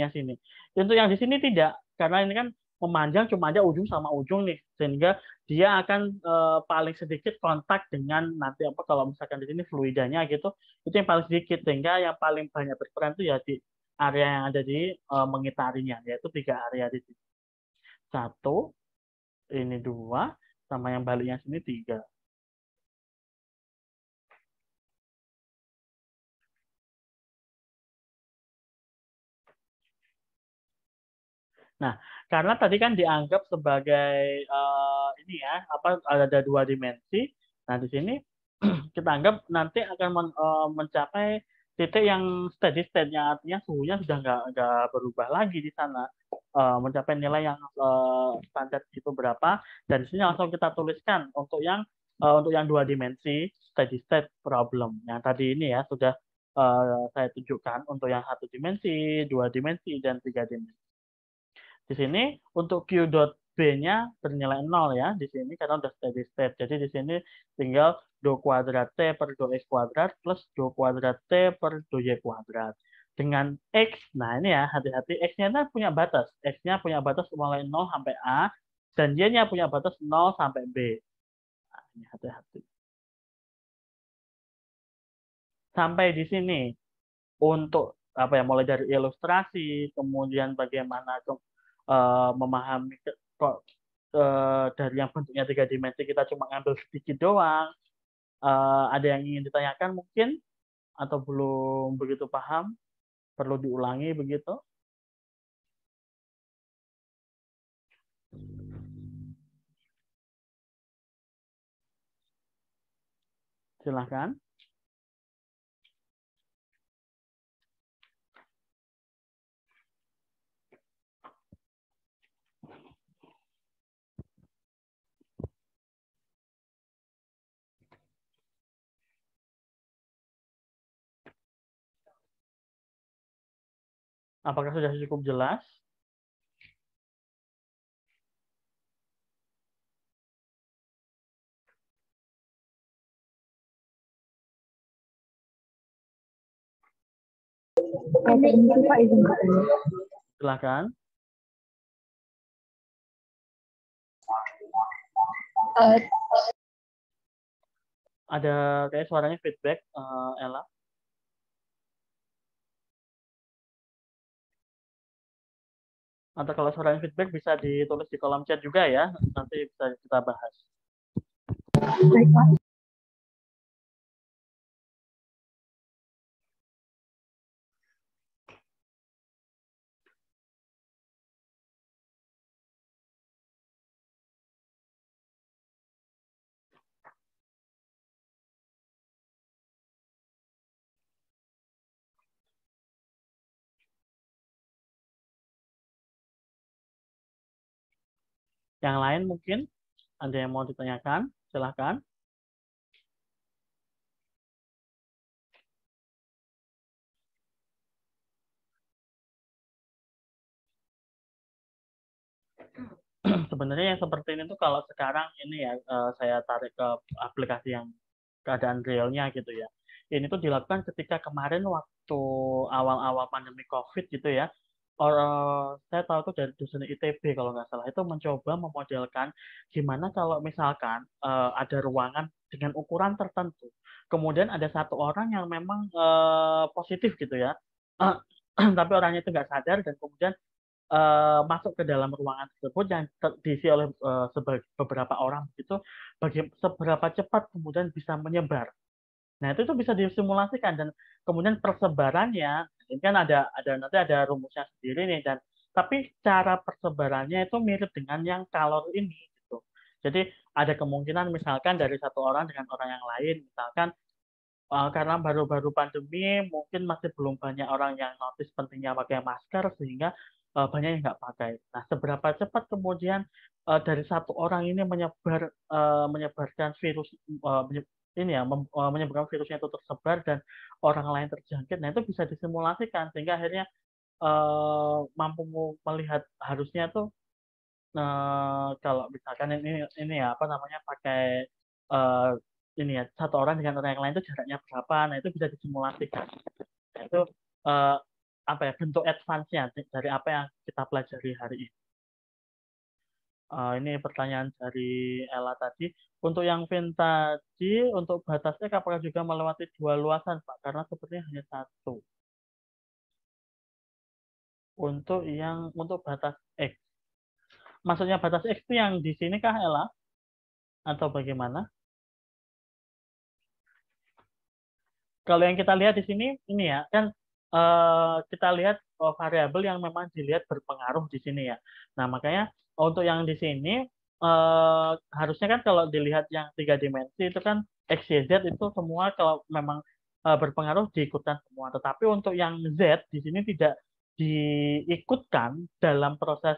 sini. Untuk yang di sini tidak, karena ini kan memanjang cuma aja ujung sama ujung nih, sehingga dia akan paling sedikit kontak dengan nanti apa kalau misalkan di sini fluidanya gitu, itu yang paling sedikit, sehingga yang paling banyak berperan itu ya di area yang ada di mengitarinya, yaitu 3 area di sini. 1, ini 2, sama yang baliknya sini 3. Nah, karena tadi kan dianggap sebagai ini ya, apa ada 2 dimensi. Nah, di sini kita anggap nanti akan mencapai titik yang steady state-nya, artinya suhunya sudah nggak berubah lagi di sana, mencapai nilai yang standar itu berapa, dan di sini langsung kita tuliskan untuk yang 2 dimensi steady state problem. Yang tadi ini ya sudah saya tunjukkan untuk yang 1 dimensi, 2 dimensi, dan 3 dimensi. Di sini untuk Q dot B-nya bernilai 0 ya di sini karena udah steady state. Jadi di sini tinggal do kuadrat T per do X kuadrat plus do kuadrat T per do Y kuadrat. Dengan X, nah ini ya hati-hati, X-nya punya batas. X-nya punya batas mulai 0 sampai A, dan Y-nya punya batas 0 sampai B. Nah, ini hati-hati. Sampai di sini untuk apa ya, mulai dari ilustrasi, kemudian bagaimana memahami kok dari yang bentuknya 3 dimensi kita cuma ngambil sedikit doang. Ada yang ingin ditanyakan mungkin atau belum begitu paham? Perlu diulangi begitu? Silahkan. Apakah sudah cukup jelas? Silahkan. Ada kayak suaranya feedback, Ella. Atau kalau suaranya feedback bisa ditulis di kolom chat juga ya, nanti bisa kita bahas. Baik, Pak. Yang lain mungkin ada yang mau ditanyakan, silahkan. Sebenarnya yang seperti ini tuh kalau sekarang ini ya saya tarik ke aplikasi yang keadaan realnya gitu ya. Ini tuh dilakukan ketika kemarin waktu awal-awal pandemi COVID gitu ya. Saya tahu tuh dari dosen ITB kalau nggak salah itu mencoba memodelkan gimana kalau misalkan ada ruangan dengan ukuran tertentu. Kemudian ada satu orang yang memang positif gitu ya. Tapi orangnya itu nggak sadar dan kemudian masuk ke dalam ruangan tersebut yang diisi oleh beberapa orang itu seberapa cepat kemudian bisa menyebar. Nah, itu tuh bisa disimulasikan dan kemudian persebarannya ini kan nanti ada rumusnya sendiri nih dan tapi cara persebarannya itu mirip dengan yang kalor ini gitu. Jadi ada kemungkinan misalkan dari satu orang dengan orang yang lain misalkan karena baru-baru pandemi mungkin masih belum banyak orang yang notice pentingnya pakai masker sehingga banyak yang nggak pakai. Nah, seberapa cepat kemudian dari satu orang ini menyebarkan virus menyebabkan virusnya itu tersebar dan orang lain terjangkit. Nah, itu bisa disimulasikan sehingga akhirnya mampu melihat harusnya tuh kalau misalkan ini ya apa namanya pakai ini ya satu orang dengan orang yang lain itu jaraknya berapa, nah itu bisa disimulasikan. Nah, itu apa ya bentuk advance-nya dari apa yang kita pelajari hari ini. Ini pertanyaan dari Ella tadi. Untuk yang Vin tadi, untuk batasnya apakah juga melewati 2 luasan, Pak? Karena sepertinya hanya 1. Untuk batas X. Maksudnya batas X itu yang di sini kah, Ella? Atau bagaimana? Kalau yang kita lihat di sini, ini ya, kan kita lihat variabel yang memang dilihat berpengaruh di sini ya. Nah, makanya untuk yang di sini, harusnya kan kalau dilihat yang 3 dimensi itu kan X, Y, Z itu semua kalau memang berpengaruh diikutkan semua. Tetapi untuk yang Z di sini tidak diikutkan dalam proses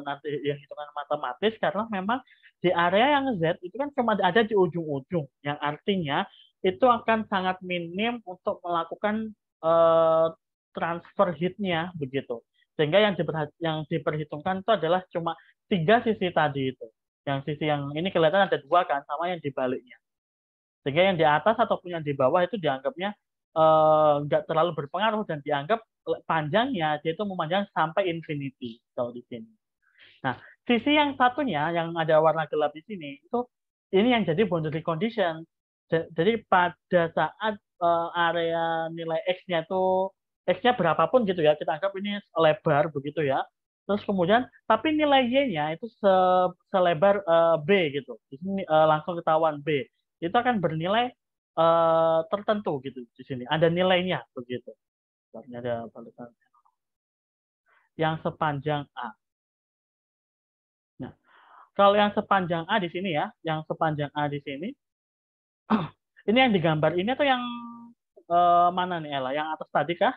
nanti yang hitungan matematis karena memang di area yang Z itu kan cuma ada di ujung-ujung, yang artinya itu akan sangat minim untuk melakukan transfer heat-nya begitu. Sehingga yang diperhitungkan itu adalah cuma 3 sisi tadi itu. Yang sisi yang ini kelihatan ada 2 kan, sama yang di baliknya. Sehingga yang di atas ataupun yang di bawah itu dianggapnya nggak terlalu berpengaruh dan dianggap panjangnya yaitu memanjang sampai infinity kalau di sini. Nah, sisi yang satunya yang ada warna gelap di sini itu ini yang jadi boundary condition. Jadi pada saat area nilai x-nya itu x-nya berapapun gitu ya, kita anggap ini lebar begitu ya. Terus kemudian tapi nilai y-nya itu selebar b gitu. Di sini langsung ketahuan b. Itu akan bernilai tertentu gitu di sini. Ada nilainya begitu. Ini ada balasan yang sepanjang A. Nah, kalau yang sepanjang A di sini ya, yang sepanjang A di sini, ini yang digambar ini atau yang mana nih Ella? Yang atas tadi kah?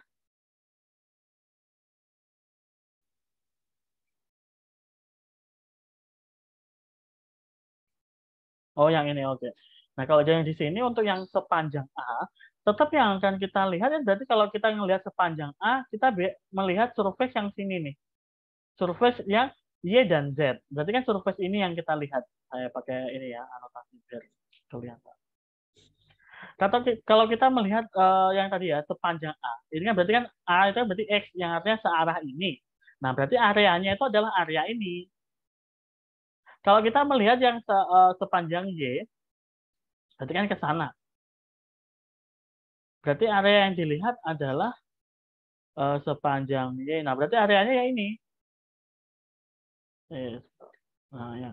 Oh, yang ini oke. Nah, kalau yang di sini untuk yang sepanjang A, tetap yang akan kita lihat ya berarti kalau kita melihat sepanjang A, kita melihat surface yang sini nih. Surface yang Y dan Z. Berarti kan surface ini yang kita lihat. Saya pakai ini ya, anotasi biar kelihatan. Kalau kita melihat yang tadi ya, sepanjang A. Ini kan berarti kan A itu berarti X, yang artinya searah ini. Nah, berarti areanya itu adalah area ini. Kalau kita melihat yang sepanjang Y, berarti kan ke sana. Berarti area yang dilihat adalah sepanjang Y. Nah, berarti areanya ya ini. Nah, ya.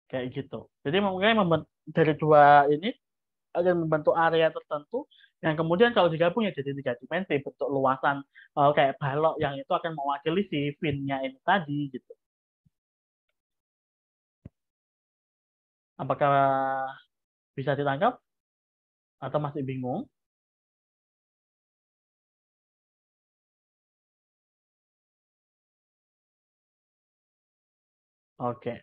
Kayak gitu. Jadi mungkin dari 2 ini akan membentuk area tertentu yang kemudian kalau digabung ya jadi 3 dimensi, bentuk luasan kayak balok yang itu akan mewakili si fin-nya ini tadi gitu. Apakah bisa ditangkap atau masih bingung? Oke.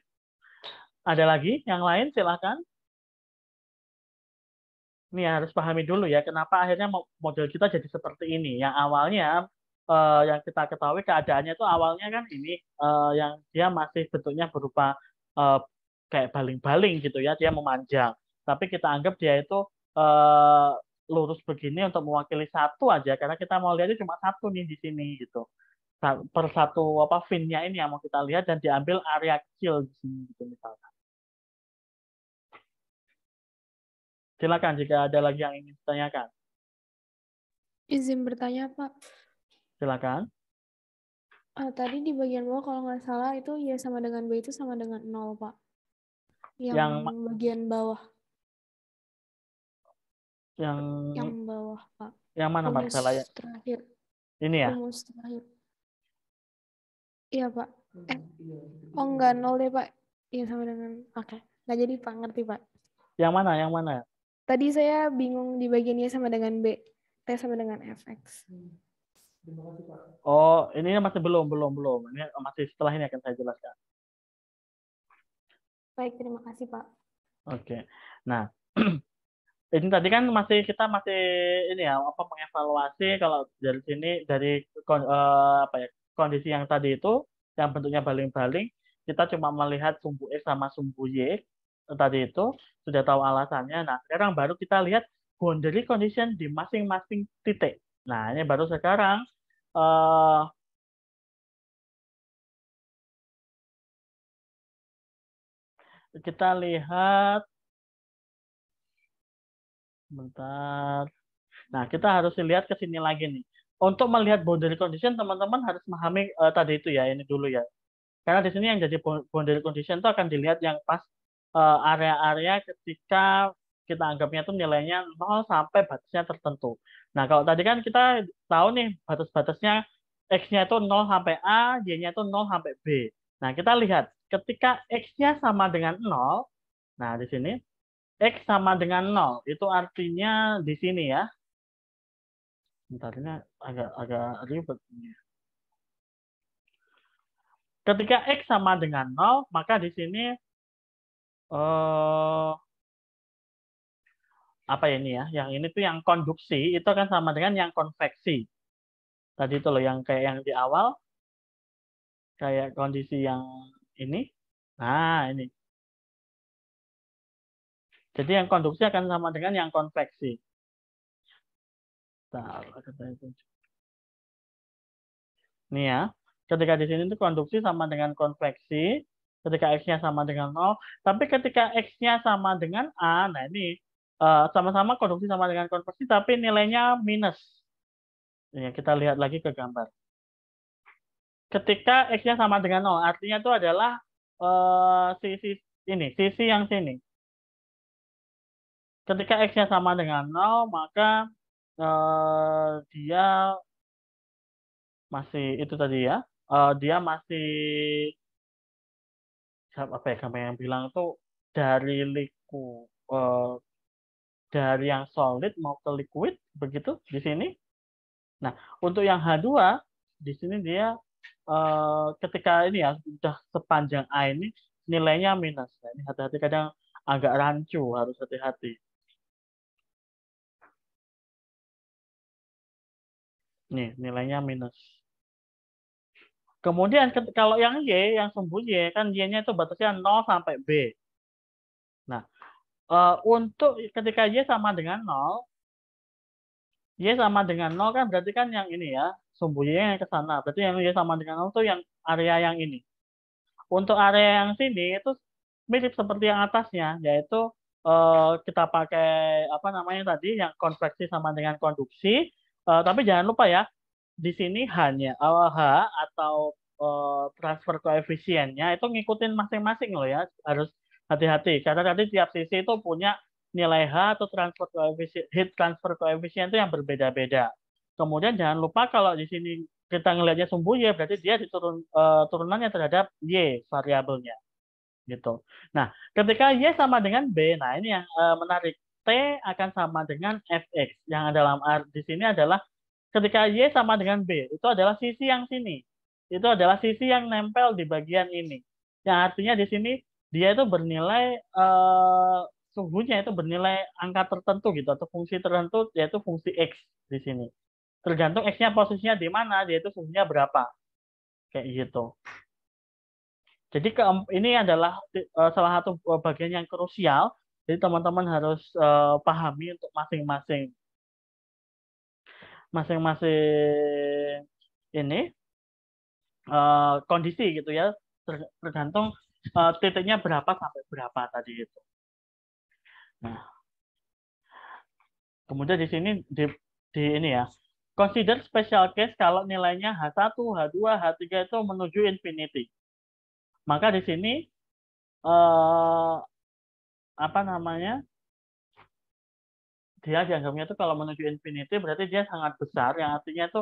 Ada lagi yang lain? Silakan. Ini harus pahami dulu ya, kenapa akhirnya model kita jadi seperti ini. Yang awalnya yang kita ketahui keadaannya itu awalnya kan ini yang dia masih bentuknya berupa kayak baling-baling gitu ya, dia memanjang. Tapi kita anggap dia itu lurus begini untuk mewakili satu aja, karena kita mau lihatnya cuma satu nih di sini gitu. Per satu fin-nya ini yang mau kita lihat dan diambil area kecil di sini gitu misalnya. Silakan jika ada lagi yang ingin ditanyakan. Izin bertanya, Pak. Silakan. Tadi di bagian bawah kalau nggak salah itu Y sama dengan B itu sama dengan 0, Pak. Yang bagian bawah. Yang bawah, Pak. Yang mana Pak? Salah ya? Terakhir. Ini ya? Rumus terakhir. Iya, Pak. Oh, enggak 0 deh, Pak. Iya sama dengan... Oke. Nggak jadi, Pak. Ngerti, Pak. Yang mana? Yang mana? Tadi saya bingung di bagian Y sama dengan B. T sama dengan Fx. Oh, ini masih belum. Ini masih setelah ini akan saya jelaskan. Baik, terima kasih, Pak. Oke. Nah, ini tadi kan kita masih ini ya mengevaluasi kalau dari sini dari kondisi yang tadi itu yang bentuknya baling-baling, kita cuma melihat sumbu X sama sumbu Y tadi itu sudah tahu alasannya. Nah, sekarang baru kita lihat boundary condition di masing-masing titik. Nah, ini baru sekarang kita lihat bentar. Nah, kita harus lihat ke sini lagi nih. Untuk melihat boundary condition, teman-teman harus memahami tadi itu ya, ini dulu ya. Karena di sini yang jadi boundary condition itu akan dilihat yang pas area-area ketika kita anggapnya itu nilainya 0 sampai batasnya tertentu. Nah, kalau tadi kan kita tahu nih batas-batasnya X-nya itu 0 sampai A, Y-nya itu 0 sampai B. Nah, kita lihat ketika X-nya sama dengan 0, nah di sini X sama dengan 0, itu artinya di sini ya. Bentar, ini agak ribet. Ketika X sama dengan 0, maka di sini apa ini ya? Yang ini tuh yang konduksi itu akan sama dengan yang konveksi. Tadi itu loh yang kayak yang di awal, kayak kondisi yang ini. Nah, ini. Jadi yang konduksi akan sama dengan yang konveksi. Ini ya. Ketika di sini itu konduksi sama dengan konveksi, ketika X-nya sama dengan 0, tapi ketika X-nya sama dengan A, nah ini sama-sama konduksi sama dengan konveksi, tapi nilainya minus. Ya, kita lihat lagi ke gambar. Ketika X-nya sama dengan 0, artinya itu adalah sisi yang sini. Ketika X-nya sama dengan 0, maka dia masih itu tadi ya, dia masih apa ya gambar yang bilang itu dari dari yang solid mau ke liquid begitu di sini. Nah, untuk yang H2 di sini dia ketika ini ya sudah sepanjang A ini nilainya minus. Nah, ini hati-hati kadang agak rancu, harus hati-hati. Nih, nilainya minus. Kemudian kalau yang Y, yang sumbu Y, kan Y-nya itu batasnya 0 sampai B. Nah, untuk ketika Y sama dengan 0, Y sama dengan 0 kan berarti kan yang ini ya, sumbu Y yang ke sana. Berarti yang Y sama dengan 0 itu yang area yang ini. Untuk area yang sini itu mirip seperti yang atasnya, yaitu kita pakai apa namanya tadi, yang konveksi sama dengan konduksi. Tapi jangan lupa ya, di sini hanya H atau transfer koefisiennya itu ngikutin masing-masing loh ya, harus hati-hati karena tadi tiap sisi itu punya nilai H atau transfer koefisien, heat transfer koefisien itu yang berbeda-beda. Kemudian jangan lupa kalau di sini kita ngelihatnya sumbu Y berarti dia turunannya terhadap Y variabelnya gitu. Nah, ketika Y sama dengan B, nah ini yang menarik. T akan sama dengan Fx yang dalam di sini adalah ketika Y sama dengan B, itu adalah sisi yang sini. Itu adalah sisi yang nempel di bagian ini. Yang artinya di sini dia itu bernilai suhunya itu bernilai angka tertentu gitu atau fungsi tertentu yaitu fungsi X di sini. Tergantung X-nya posisinya di mana, yaitu suhunya berapa. Kayak gitu. Jadi ini adalah salah satu bagian yang krusial. Jadi teman-teman harus pahami untuk masing-masing ini kondisi gitu ya, tergantung titiknya berapa sampai berapa tadi itu. Nah, kemudian di sini di ini ya, consider special case kalau nilainya H1, H2, H3 itu menuju infinity. Maka di sini apa namanya? Dia dianggapnya itu kalau menuju infinity berarti dia sangat besar, yang artinya itu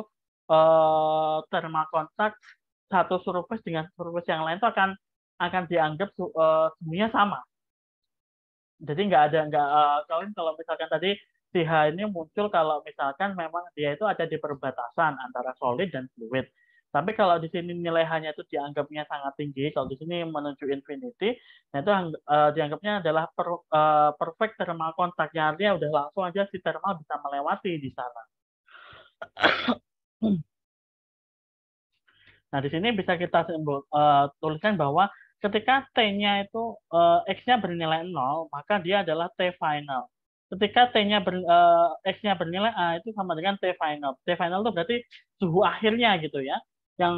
thermal kontak satu surface dengan surface yang lain itu akan dianggap semuanya sama. Jadi kalau misalkan tadi si H ini muncul kalau misalkan memang dia itu ada di perbatasan antara solid dan fluid. Tapi kalau di sini nilai H-nya itu dianggapnya sangat tinggi, kalau di sini menuju infinity, nah itu dianggapnya adalah perfect thermal contact. Yang artinya udah langsung aja si thermal bisa melewati di sana. Nah, di sini bisa kita tuliskan bahwa ketika T-nya itu X-nya bernilai 0, maka dia adalah T final. Ketika T-nya X-nya bernilai A, itu sama dengan T final. T final itu berarti suhu akhirnya gitu ya. Yang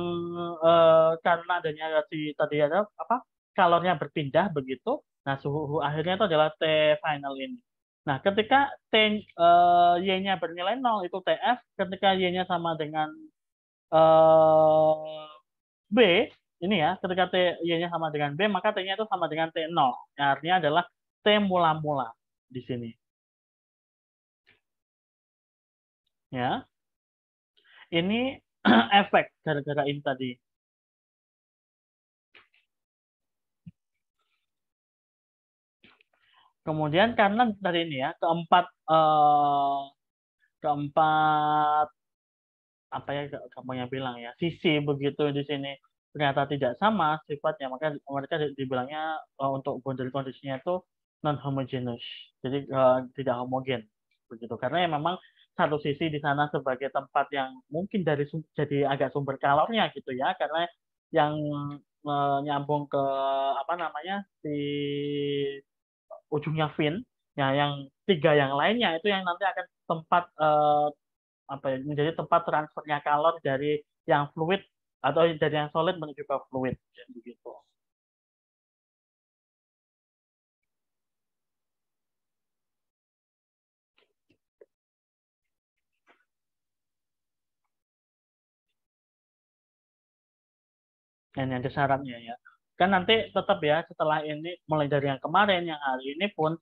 karena adanya tadi ada apa? Kalornya berpindah begitu. Nah, suhu akhirnya itu adalah T final ini. Nah, ketika Y-nya bernilai 0 itu TF, ketika Y-nya sama dengan B, ini ya, ketika Y-nya sama dengan B, maka T-nya itu sama dengan T0. Yang artinya adalah T mula-mula di sini. Ya. Ini efek gara-gara ini tadi. Kemudian karena dari ini ya, keempat apa ya kamu yang bilang ya, sisi begitu di sini ternyata tidak sama sifatnya, maka mereka dibilangnya untuk boundary condition-nya itu non homogeneous. Jadi tidak homogen begitu. Karena ya memang satu sisi di sana sebagai tempat yang mungkin jadi agak sumber kalornya gitu ya, karena yang nyambung ke apa namanya di ujungnya fin, ya yang tiga yang lainnya itu yang nanti akan tempat apa ya, menjadi tempat transfernya kalor dari yang fluid atau dari yang solid menuju ke fluid begitu. Dan yang ada syaratnya ya. Kan nanti tetap ya setelah ini mulai dari yang kemarin yang hari ini pun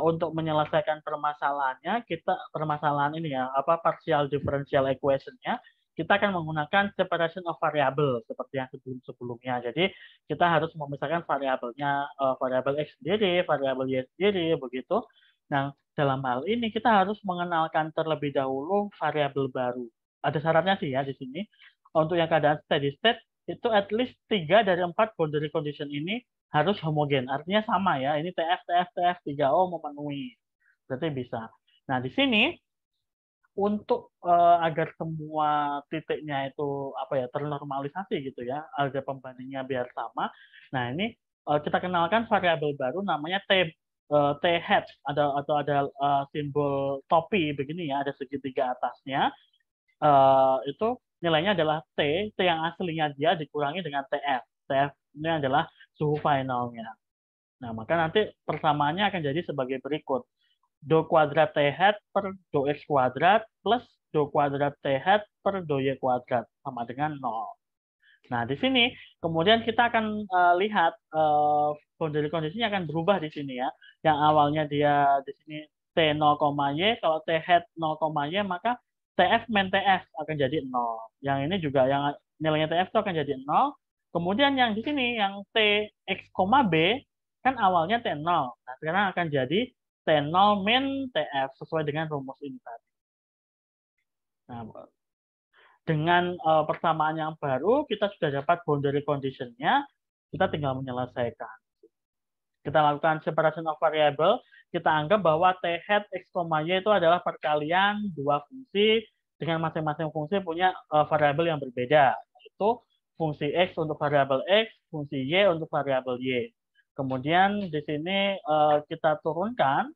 untuk menyelesaikan permasalahannya permasalahan ini ya apa partial differential equation-nya kita akan menggunakan separation of variable seperti yang sebelumnya. Jadi kita harus memisahkan variabelnya variabel x sendiri, variabel y sendiri begitu. Nah, dalam hal ini kita harus mengenalkan terlebih dahulu variabel baru. Ada syaratnya sih ya di sini. Untuk yang keadaan steady state itu at least 3 dari 4 boundary condition ini harus homogen. Artinya sama ya. Ini TF, TF, TF, 3O memenuhi. Berarti bisa. Nah, di sini untuk agar semua titiknya itu apa ya ternormalisasi gitu ya, agar pembandingnya biar sama. Nah, ini kita kenalkan variabel baru namanya T hat atau ada simbol topi begini ya, ada segitiga atasnya. Itu nilainya adalah T yang aslinya dia dikurangi dengan TF. TF ini adalah suhu finalnya. Nah, maka nanti persamaannya akan jadi sebagai berikut. Do kuadrat T hat per do X kuadrat plus do kuadrat T hat per do Y kuadrat sama dengan 0. Nah, di sini kemudian kita akan lihat boundary kondisinya akan berubah di sini ya. Yang awalnya dia di sini T 0, Y, kalau T hat 0, Y maka TF min TF akan jadi 0. Yang ini juga yang nilainya TF itu akan jadi 0. Kemudian yang di sini yang T X, B kan awalnya T0. Nah, sekarang akan jadi T0 min TF sesuai dengan rumus ini tadi. Nah, dengan persamaan yang baru, kita sudah dapat boundary condition-nya, kita tinggal menyelesaikan. Kita lakukan separation of variable, kita anggap bahwa T hat X, Y itu adalah perkalian dua fungsi dengan masing-masing fungsi punya variabel yang berbeda, yaitu fungsi X untuk variabel X, fungsi Y untuk variabel Y. Kemudian di sini kita turunkan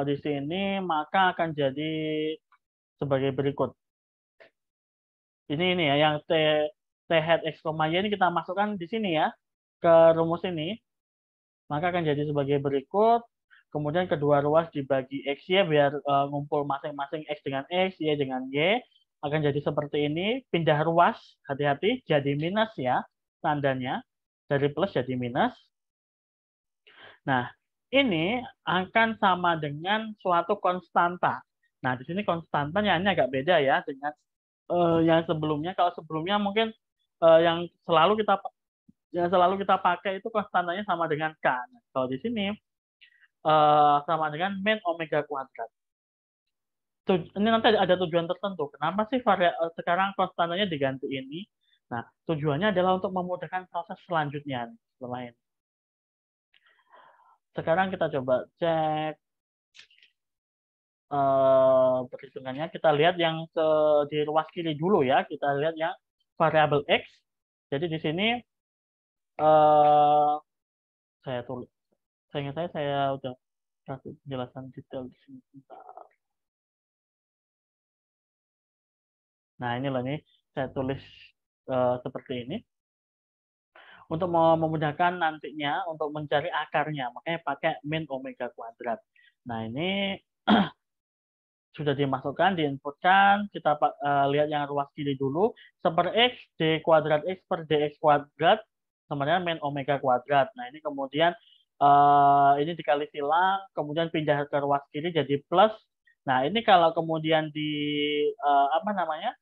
di sini maka akan jadi sebagai berikut. Ini ya yang T hat X, Y ini kita masukkan di sini ya ke rumus ini. Maka akan jadi sebagai berikut. Kemudian kedua ruas dibagi X, Y biar ngumpul masing-masing X dengan X, Y dengan Y. Akan jadi seperti ini. Pindah ruas, hati-hati, jadi minus ya tandanya. Dari plus jadi minus. Nah, ini akan sama dengan suatu konstanta. Nah, di sini konstantanya ini agak beda ya dengan yang sebelumnya. Kalau sebelumnya mungkin yang selalu kita pakai itu konstantanya sama dengan K. Nah, kalau di sini sama dengan min omega kuadrat. Ini nanti ada tujuan tertentu. Kenapa sih sekarang konstantanya diganti ini? Nah, tujuannya adalah untuk memudahkan proses selanjutnya setelah ini. Sekarang kita coba cek perhitungannya. Kita lihat yang di ruas kiri dulu ya. Kita lihat yang variabel X. Jadi di sini saya tulis. Saya udah kasih penjelasan detail di sini. Nah, inilah nih saya tulis seperti ini. Untuk memudahkan nantinya untuk mencari akarnya, makanya pakai min omega kuadrat. Nah, ini sudah dimasukkan, diinputkan. Kita lihat yang ruas kiri dulu. Seper X, D kuadrat X per DX kuadrat sama dengan min omega kuadrat. Nah, ini kemudian ini dikali silang, kemudian pindah ke ruas kiri jadi plus. Nah, ini kalau kemudian di apa namanya?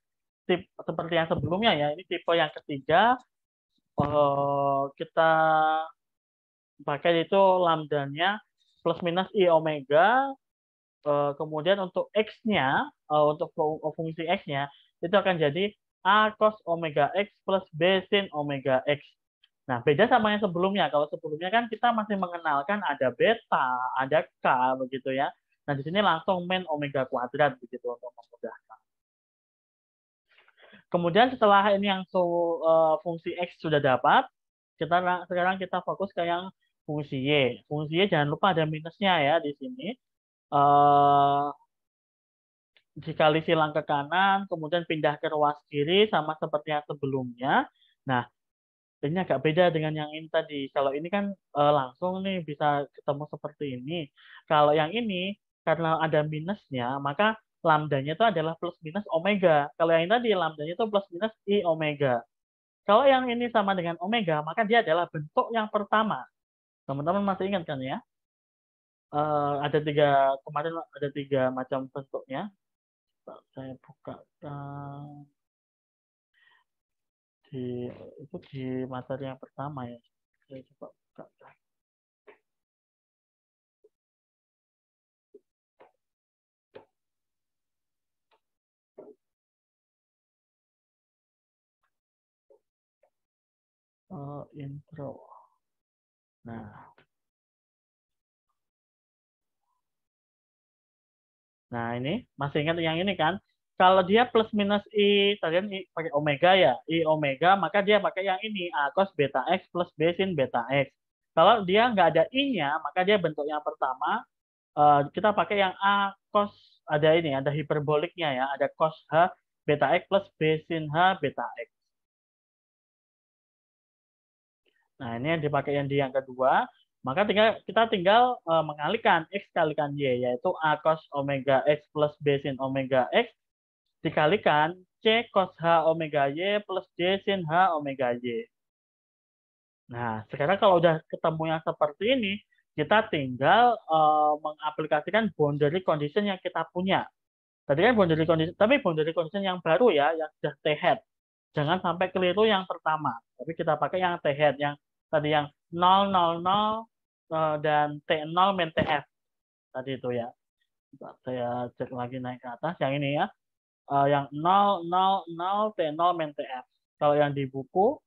Seperti yang sebelumnya ya, ini tipe yang ketiga. kita pakai itu lambdanya plus minus I omega. Kemudian untuk X-nya, untuk fungsi X-nya, itu akan jadi A cos omega X plus B sin omega X. Nah, beda sama yang sebelumnya. Kalau sebelumnya kan kita masih mengenalkan ada beta, ada K, begitu ya. Nah, di sini langsung min omega kuadrat, begitu, untuk memudahkan. Kemudian setelah ini yang fungsi X sudah dapat, sekarang kita fokus ke yang fungsi Y. Fungsi Y jangan lupa ada minusnya ya di sini. Dikali silang ke kanan, kemudian pindah ke ruas kiri, sama seperti yang sebelumnya. Nah, ini agak beda dengan yang ini tadi. Kalau ini kan langsung nih bisa ketemu seperti ini. Kalau yang ini, karena ada minusnya, maka lambdanya itu adalah plus minus omega. Kalau yang ini tadi, lambdanya itu plus minus I omega. Kalau yang ini sama dengan omega, maka dia adalah bentuk yang pertama. Teman-teman masih ingat kan ya? Kemarin ada tiga macam bentuknya. Saya buka itu di materi yang pertama ya. Saya coba buka. Intro. Nah, ini masih ingat yang ini kan? Kalau dia plus minus I, kalian pakai omega ya, I omega, maka dia pakai yang ini, A cos beta X plus B sin beta X. Kalau dia nggak ada I-nya, maka dia bentuk yang pertama, kita pakai yang A cos, ada ini, ada hiperboliknya ya, ada cos H beta X plus B sin H beta X. Nah, ini yang dipakai yang di yang kedua. Maka kita tinggal mengalihkan X kalikan Y, yaitu A cos omega X plus B sin omega X dikalikan C cos H omega Y plus D sin H omega Y. Nah, sekarang kalau udah ketemu yang seperti ini, kita tinggal mengaplikasikan boundary condition yang kita punya. Tadi kan boundary condition, tapi boundary condition yang baru ya, yang sudah T-hat. Jangan sampai keliru yang pertama. Tapi kita pakai yang T-hat, yang tadi yang 0, 0, 0, dan T0 min TF. Tadi itu ya. Saya cek lagi naik ke atas, yang ini ya. Yang 0, 0, 0, T0 min TF. Kalau yang di buku,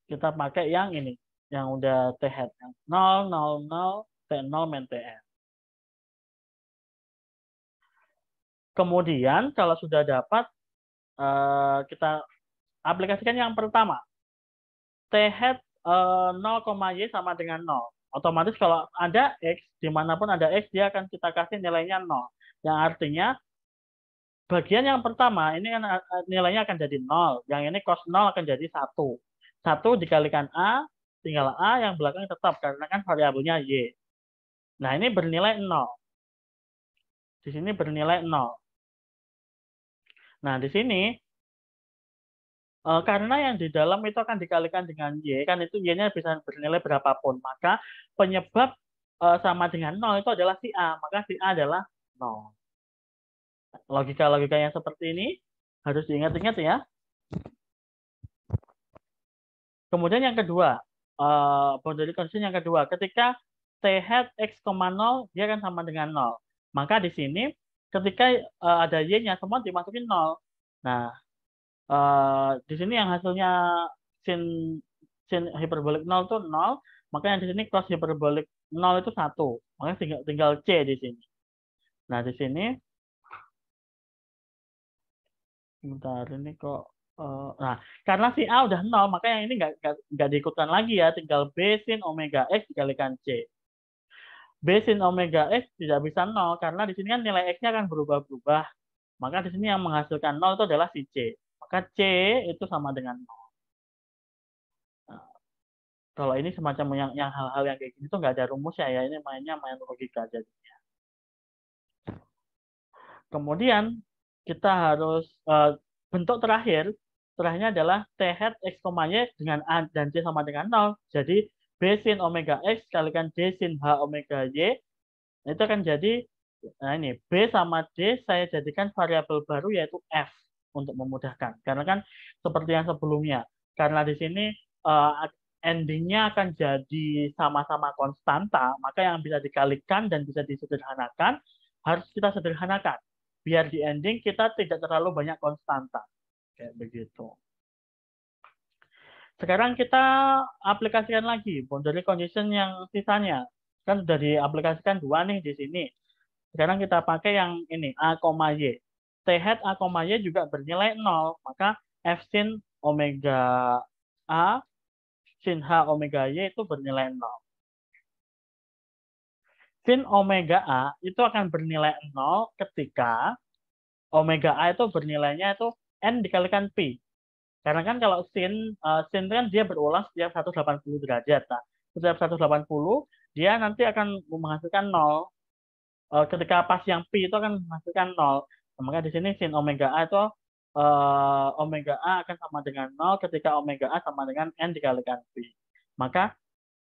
kita pakai yang ini. Yang udah T-hat. Yang 0, 0, 0, T0 min TF. Kemudian, kalau sudah dapat, kita aplikasikan yang pertama. T-hat 0, Y sama dengan 0. Otomatis kalau ada X, dimanapun ada X, dia akan kita kasih nilainya 0. Yang artinya, bagian yang pertama, ini kan nilainya akan jadi 0. Yang ini cos 0 akan jadi 1. 1 dikalikan A, tinggal A yang belakang tetap, karena kan variabelnya Y. Nah, ini bernilai 0. Di sini bernilai 0. Nah, di sini, karena yang di dalam itu akan dikalikan dengan Y, kan itu Y-nya bisa bernilai berapapun. Maka penyebab sama dengan 0 itu adalah si A. Maka si A adalah 0. Logika-logika yang seperti ini harus diingat-ingat ya. Kemudian yang kedua, boundary condition yang kedua. Ketika T-hat X, 0, dia akan sama dengan 0. Maka di sini, ketika ada Y-nya, semua dimasukin 0. Nah, di sini yang hasilnya sin hiperbolik 0 itu 0, maka yang di sini cos hiperbolik 0 itu 1. Makanya tinggal C di sini. Nah, di sini bentar ini kok nah, karena si A udah 0, maka yang ini nggak diikutkan lagi ya, tinggal B sin omega X dikalikan C. B sin omega X tidak bisa 0, karena di sini kan nilai X-nya akan berubah-ubah. Maka di sini yang menghasilkan 0 itu adalah si C. Maka C itu sama dengan 0. Nah, kalau ini semacam yang hal-hal yang kayak gini tuh nggak ada rumusnya ya, ini main logika jadinya. Kemudian kita harus bentuk terakhirnya adalah T-hat X, Y dengan A dan C sama dengan 0. Jadi B sin omega X kalikan D sin H omega Y, itu akan jadi, nah ini, B sama D saya jadikan variabel baru yaitu F untuk memudahkan. Karena kan seperti yang sebelumnya, karena di sini endingnya akan jadi sama-sama konstanta, maka yang bisa dikalikan dan bisa disederhanakan harus kita sederhanakan. Biar di ending kita tidak terlalu banyak konstanta. Kayak begitu. Sekarang kita aplikasikan lagi boundary condition yang sisanya. Kan sudah diaplikasikan 2 nih di sini. Sekarang kita pakai yang ini, A, Y. T hat A, Y juga bernilai 0. Maka F sin omega A sin H omega Y itu bernilai 0. Sin omega A itu akan bernilai 0 ketika omega A itu bernilainya itu N dikalikan Pi. Karena kan kalau sin kan dia berulang setiap 180 derajat. Nah, setiap 180 dia nanti akan menghasilkan 0. Ketika pas yang Pi itu akan menghasilkan 0. Nah, maka di sini sin omega A itu omega A akan sama dengan 0 ketika omega A sama dengan N dikalikan Pi. Maka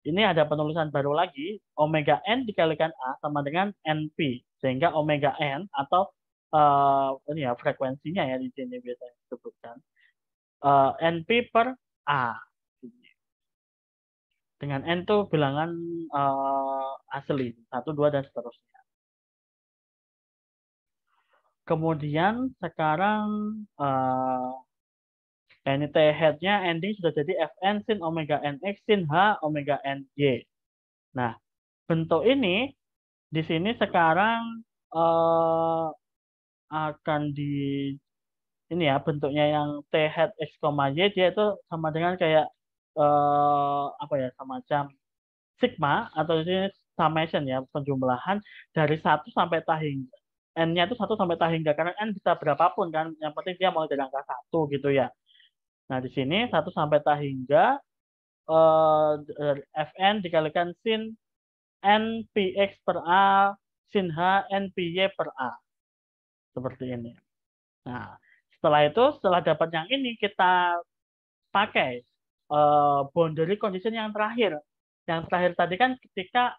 ini ada penulisan baru lagi, omega N dikalikan A sama dengan NP. Sehingga omega N atau ini ya frekuensinya ya di sini biasanya disebutkan. NP per A. Dengan N itu bilangan asli, 1, 2, dan seterusnya. Kemudian sekarang ini T hat-nya ending sudah jadi Fn sin omega Nx sin H omega Ny. Nah, bentuk ini di sini sekarang akan di ini ya bentuknya yang T hat X, Y dia itu sama dengan kayak apa ya semacam sigma atau di sini summation ya penjumlahan dari 1 sampai tah hingga N-nya itu 1 sampai tah hingga karena N bisa berapapun kan yang penting dia mulai dari angka 1 gitu ya. Nah, di sini 1 sampai tah hingga Fn dikalikan sin NPX per A sin H NPY per A. Seperti ini. Nah, setelah dapat yang ini, kita pakai boundary condition yang terakhir. Yang terakhir tadi kan ketika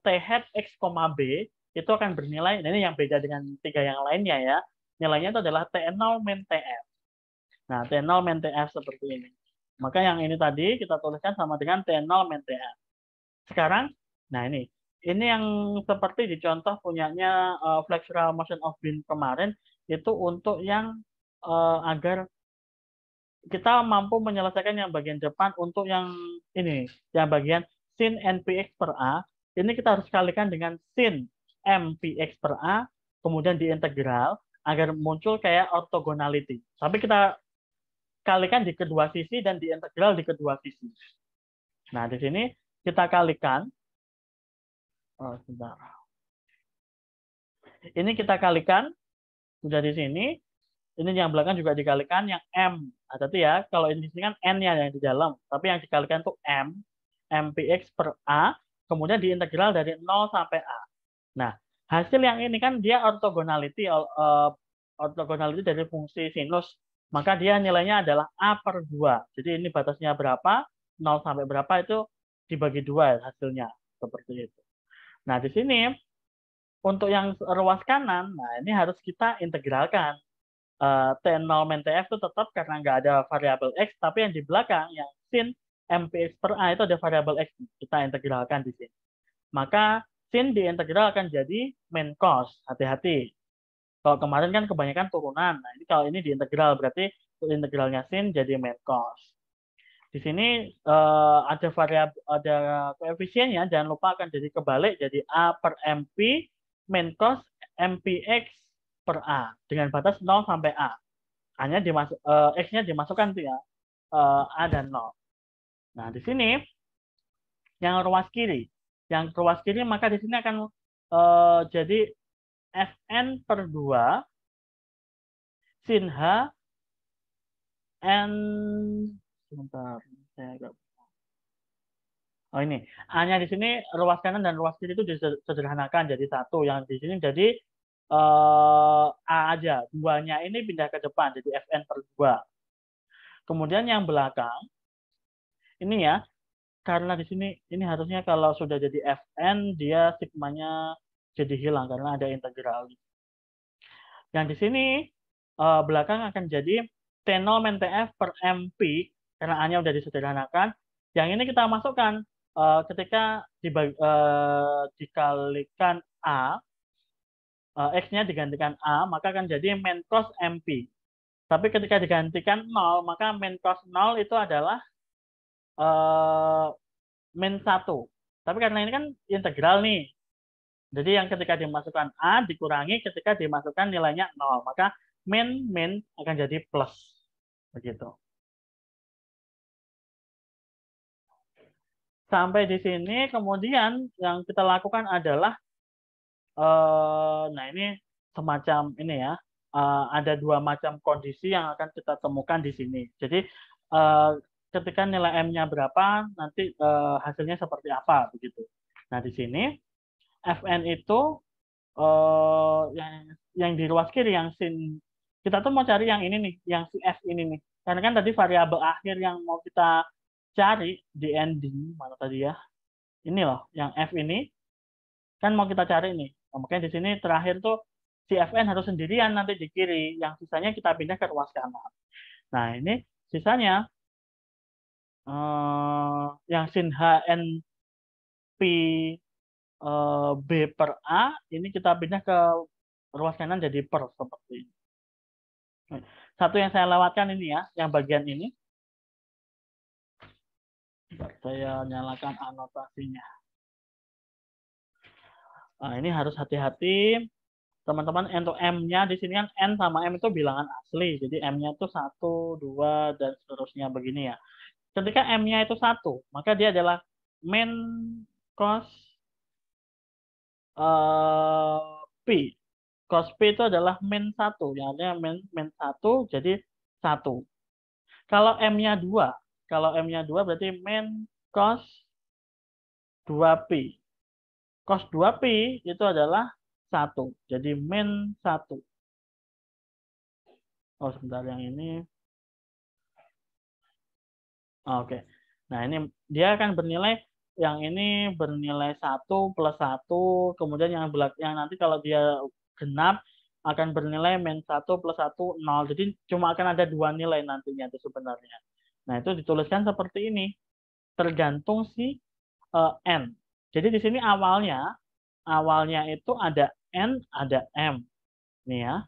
T hat X, B itu akan bernilai, ini yang beda dengan 3 yang lainnya ya. Nilainya itu adalah T0 min TF. Nah, T0 min TF seperti ini. Maka yang ini tadi kita tuliskan sama dengan T0 min TF. Sekarang, nah ini yang seperti di contoh punyanya flexural motion of beam kemarin, itu untuk yang agar kita mampu menyelesaikan yang bagian depan untuk yang ini, yang bagian sin NPX per A, ini kita harus kalikan dengan sin MPX per A, kemudian diintegral, agar muncul kayak orthogonality. Tapi kita kalikan di kedua sisi dan diintegral di kedua sisi. Nah, di sini kita kalikan, sebentar. Ini kita kalikan, sudah di sini. Ini yang belakang juga dikalikan, yang M. Nah, berarti ya, kalau ini di sini kan N-nya yang di dalam. Tapi yang dikalikan itu M, MPX per A, kemudian diintegral dari 0 sampai A. Nah, hasil yang ini kan dia orthogonality dari fungsi sinus. Maka dia nilainya adalah A per 2. Jadi ini batasnya berapa, 0 sampai berapa itu dibagi 2 hasilnya. Seperti itu. Nah, di sini, untuk yang ruas kanan, nah ini harus kita integralkan. T0 min TF itu tetap karena nggak ada variabel X, tapi yang di belakang, yang sin MPX per A itu ada variabel X. Kita integralkan di sini. Maka sin diintegral akan jadi min cos. Hati-hati. Kalau kemarin kan kebanyakan turunan. Nah, ini kalau ini diintegral, berarti integralnya sin jadi min cos. Di sini ada variabel, ada koefisiennya, jangan lupa akan jadi kebalik, jadi A per MP min cos MPX per A dengan batas 0 sampai A. Hanya X-nya dimasukkan tuh ya, A dan 0. Nah, di sini yang ruas kiri. Yang ruas kiri maka di sini akan jadi Fn per 2 sin H N sebentar, saya agak oh ini A-nya di sini ruas kanan dan ruas kiri itu disederhanakan jadi 1. Yang di sini jadi A aja, 2-nya ini pindah ke depan jadi Fn per 2. Kemudian yang belakang ini ya, karena di sini ini harusnya kalau sudah jadi Fn dia sigmanya jadi hilang karena ada integral. Yang di sini belakang akan jadi T0 min TF per MP karena A-nya udah disederhanakan. Yang ini kita masukkan ketika dikalikan A, X-nya digantikan A, maka akan jadi min cos MP. Tapi ketika digantikan 0, maka min cos 0 itu adalah min 1. Tapi karena ini kan integral nih. Jadi yang ketika dimasukkan A dikurangi ketika dimasukkan nilainya 0. Maka min akan jadi plus. Begitu. Sampai di sini, kemudian yang kita lakukan adalah, nah ini semacam ini ya, ada dua macam kondisi yang akan kita temukan di sini. Jadi ketika nilai M-nya berapa, nanti hasilnya seperti apa, begitu. Nah di sini Fn itu yang di ruas kiri, yang sin, kita tuh mau cari yang ini nih, yang si F ini nih. Karena kan tadi variabel akhir yang mau kita cari di ending, mana tadi ya? Ini loh, yang F ini kan mau kita cari nih. Nah, makanya di sini terakhir tuh si Fn harus sendirian nanti di kiri, yang sisanya kita pindah ke ruas kanan. Nah, ini sisanya yang sin Hn P B per A, ini kita pindah ke ruas kanan jadi per, seperti ini. Satu yang saya lewatkan ini ya, yang bagian ini. Saya nyalakan anotasinya. Nah, ini harus hati-hati. Teman-teman, untuk M-nya di sini kan N sama M itu bilangan asli. Jadi M-nya itu 1, 2, dan seterusnya begini ya. Ketika M-nya itu 1, maka dia adalah min cos P. Cos P itu adalah min 1. Yang artinya min 1 jadi 1. Kalau M-nya 2, berarti min cos 2P. Cos 2P itu adalah 1. Jadi min 1. Oh, sebentar, yang ini. Oke. Nah, ini dia akan bernilai, yang ini bernilai 1 plus 1. Kemudian yang nanti kalau dia genap akan bernilai min 1 plus 1, 0. Jadi cuma akan ada dua nilai nantinya itu sebenarnya. Nah, itu dituliskan seperti ini. Tergantung si N. Jadi di sini awalnya itu ada N, ada M. Nih ya.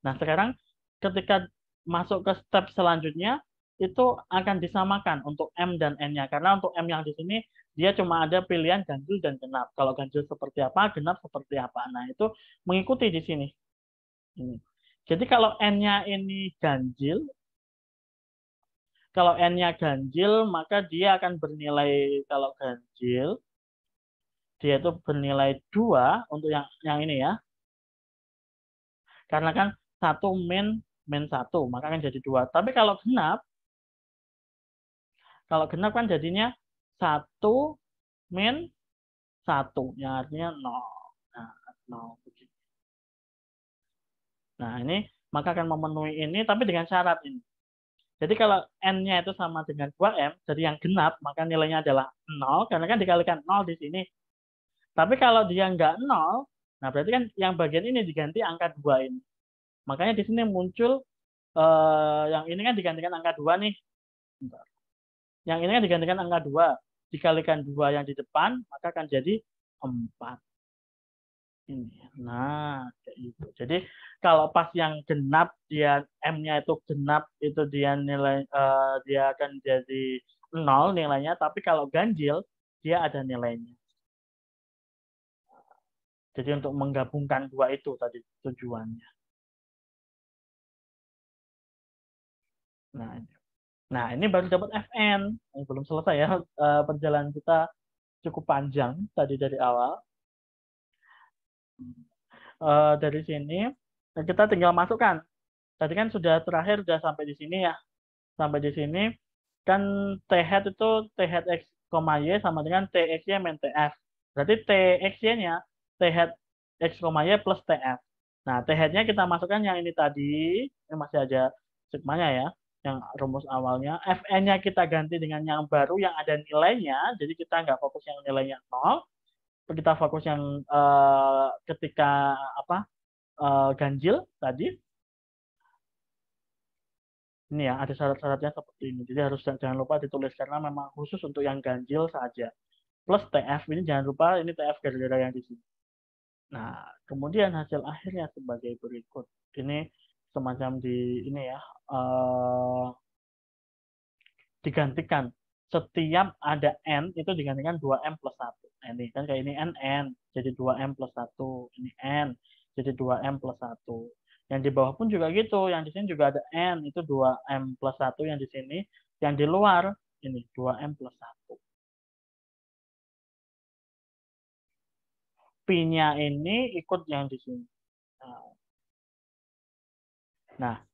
Nah, sekarang ketika masuk ke step selanjutnya, itu akan disamakan untuk M dan N-nya. Karena untuk M yang di sini, dia cuma ada pilihan ganjil dan genap. Kalau ganjil seperti apa, genap seperti apa. Nah, itu mengikuti di sini. Ini. Jadi kalau N-nya ini ganjil, maka dia akan bernilai, kalau ganjil, dia itu bernilai 2 untuk yang ini ya. Karena kan 1 min 1, maka akan jadi 2. Tapi kalau genap kan jadinya 1 min 1, yang artinya 0. Nah, 0 begitu. Nah, ini maka akan memenuhi ini, tapi dengan syarat ini. Jadi kalau N-nya itu sama dengan 2M, jadi yang genap, maka nilainya adalah 0, karena kan dikalikan 0 di sini. Tapi kalau dia nggak 0, nah berarti kan yang bagian ini diganti angka 2 ini. Makanya di sini muncul, yang ini kan digantikan angka 2 nih. Yang ini kan digantikan angka 2. Dikalikan 2 yang di depan, maka akan jadi 4. Ini. Nah, kayak gitu. Jadi kalau pas yang genap, dia M-nya itu genap, itu dia nilai, dia akan jadi 0 nilainya. Tapi kalau ganjil, dia ada nilainya. Jadi untuk menggabungkan dua itu tadi tujuannya. Nah, ini baru dapat Fn. Ini belum selesai ya. Perjalanan kita cukup panjang tadi dari awal. Dari sini kita tinggal masukkan. Tadi kan sudah terakhir sudah sampai di sini ya. Sampai di sini kan T hat itu T hat X, Y sama dengan TXY min TF. Berarti TXY-nya T hat X, Y plus TF. Nah, T hat-nya kita masukkan yang ini tadi. Ini masih ada sigmanya ya, yang rumus awalnya. Fn-nya kita ganti dengan yang baru yang ada nilainya. Jadi kita nggak fokus yang nilainya 0. Kita fokus yang ketika ganjil tadi. Ini ya, ada syarat-syaratnya seperti ini. Jadi harus jangan lupa ditulis karena memang khusus untuk yang ganjil saja. Plus TF ini jangan lupa ini TF gara-gara yang di sini. Nah, kemudian hasil akhirnya sebagai berikut. Ini semacam di ini ya, digantikan. Setiap ada N itu digantikan 2M plus 1. Nah, ini kan kayak ini N, jadi 2M plus 1. Ini N, jadi 2M plus 1. Yang di bawah pun juga gitu. Yang di sini juga ada N, itu 2M plus 1 yang di sini. Yang di luar, ini 2M plus 1. P-nya ini ikut yang di sini. Nah,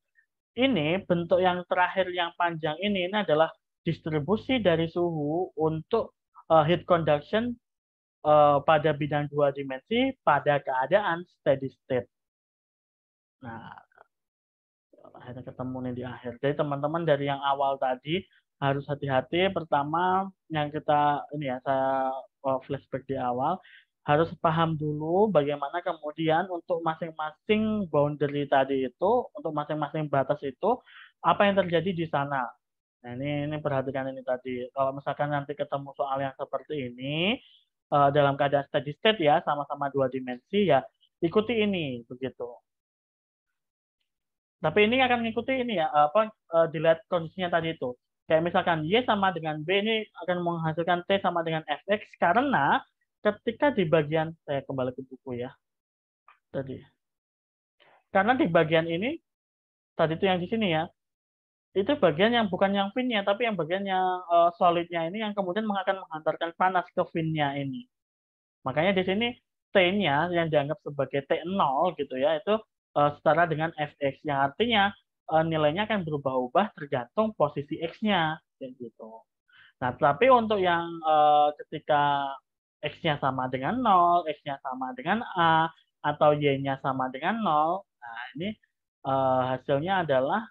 ini bentuk yang terakhir yang panjang ini adalah distribusi dari suhu untuk heat conduction pada bidang 2 dimensi pada keadaan steady state. Nah, akhirnya ketemu nih di akhir. Jadi teman-teman dari yang awal tadi harus hati-hati. Pertama yang kita ini ya saya flashback di awal harus paham dulu bagaimana kemudian untuk masing-masing boundary tadi itu, untuk masing-masing batas itu apa yang terjadi di sana. Nah, ini perhatikan ini tadi. Kalau misalkan nanti ketemu soal yang seperti ini dalam keadaan steady state ya, sama-sama 2 dimensi ya, ikuti ini begitu. Tapi ini akan mengikuti ini ya, dilihat kondisinya tadi itu. Kayak misalkan Y sama dengan B ini akan menghasilkan T sama dengan Fx karena ketika di bagian, saya kembali ke buku ya, tadi. Karena di bagian ini, tadi itu yang di sini ya, itu bagian yang bukan yang fin-nya, tapi yang bagian yang solidnya ini yang kemudian akan menghantarkan panas ke fin-nya ini. Makanya di sini T-nya yang dianggap sebagai T0 gitu ya, itu setara dengan Fx, yang artinya nilainya akan berubah-ubah tergantung posisi X-nya. Gitu. Nah, tapi untuk yang ketika X-nya sama dengan 0, X-nya sama dengan A, atau Y-nya sama dengan 0, nah ini hasilnya adalah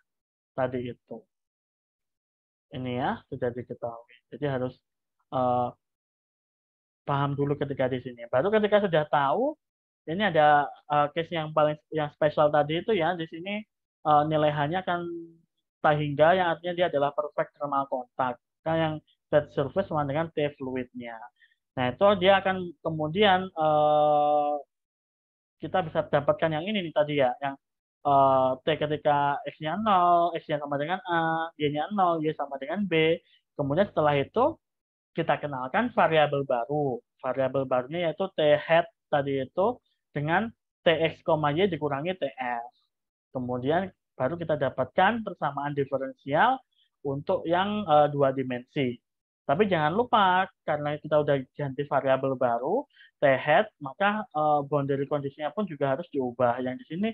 tadi itu. Ini ya, sudah diketahui. Jadi harus paham dulu ketika di sini. Baru ketika sudah tahu, ini ada case yang paling yang spesial tadi itu ya, di sini nilai H-nya kan sehingga yang artinya dia adalah perfect thermal contact. Kan yang Z surface sama dengan T fluidnya. Nah, itu dia akan kemudian kita bisa dapatkan yang ini nih tadi ya, yang T ketika X-nya 0, X-nya sama dengan A, Y-nya 0, Y sama dengan B. Kemudian setelah itu kita kenalkan variabel baru. Variabel barunya yaitu T hat tadi itu dengan Tx, Y dikurangi Tf. Kemudian baru kita dapatkan persamaan diferensial untuk yang 2 dimensi. Tapi jangan lupa, karena kita udah ganti variabel baru, T hat, maka boundary kondisinya pun juga harus diubah. Yang di sini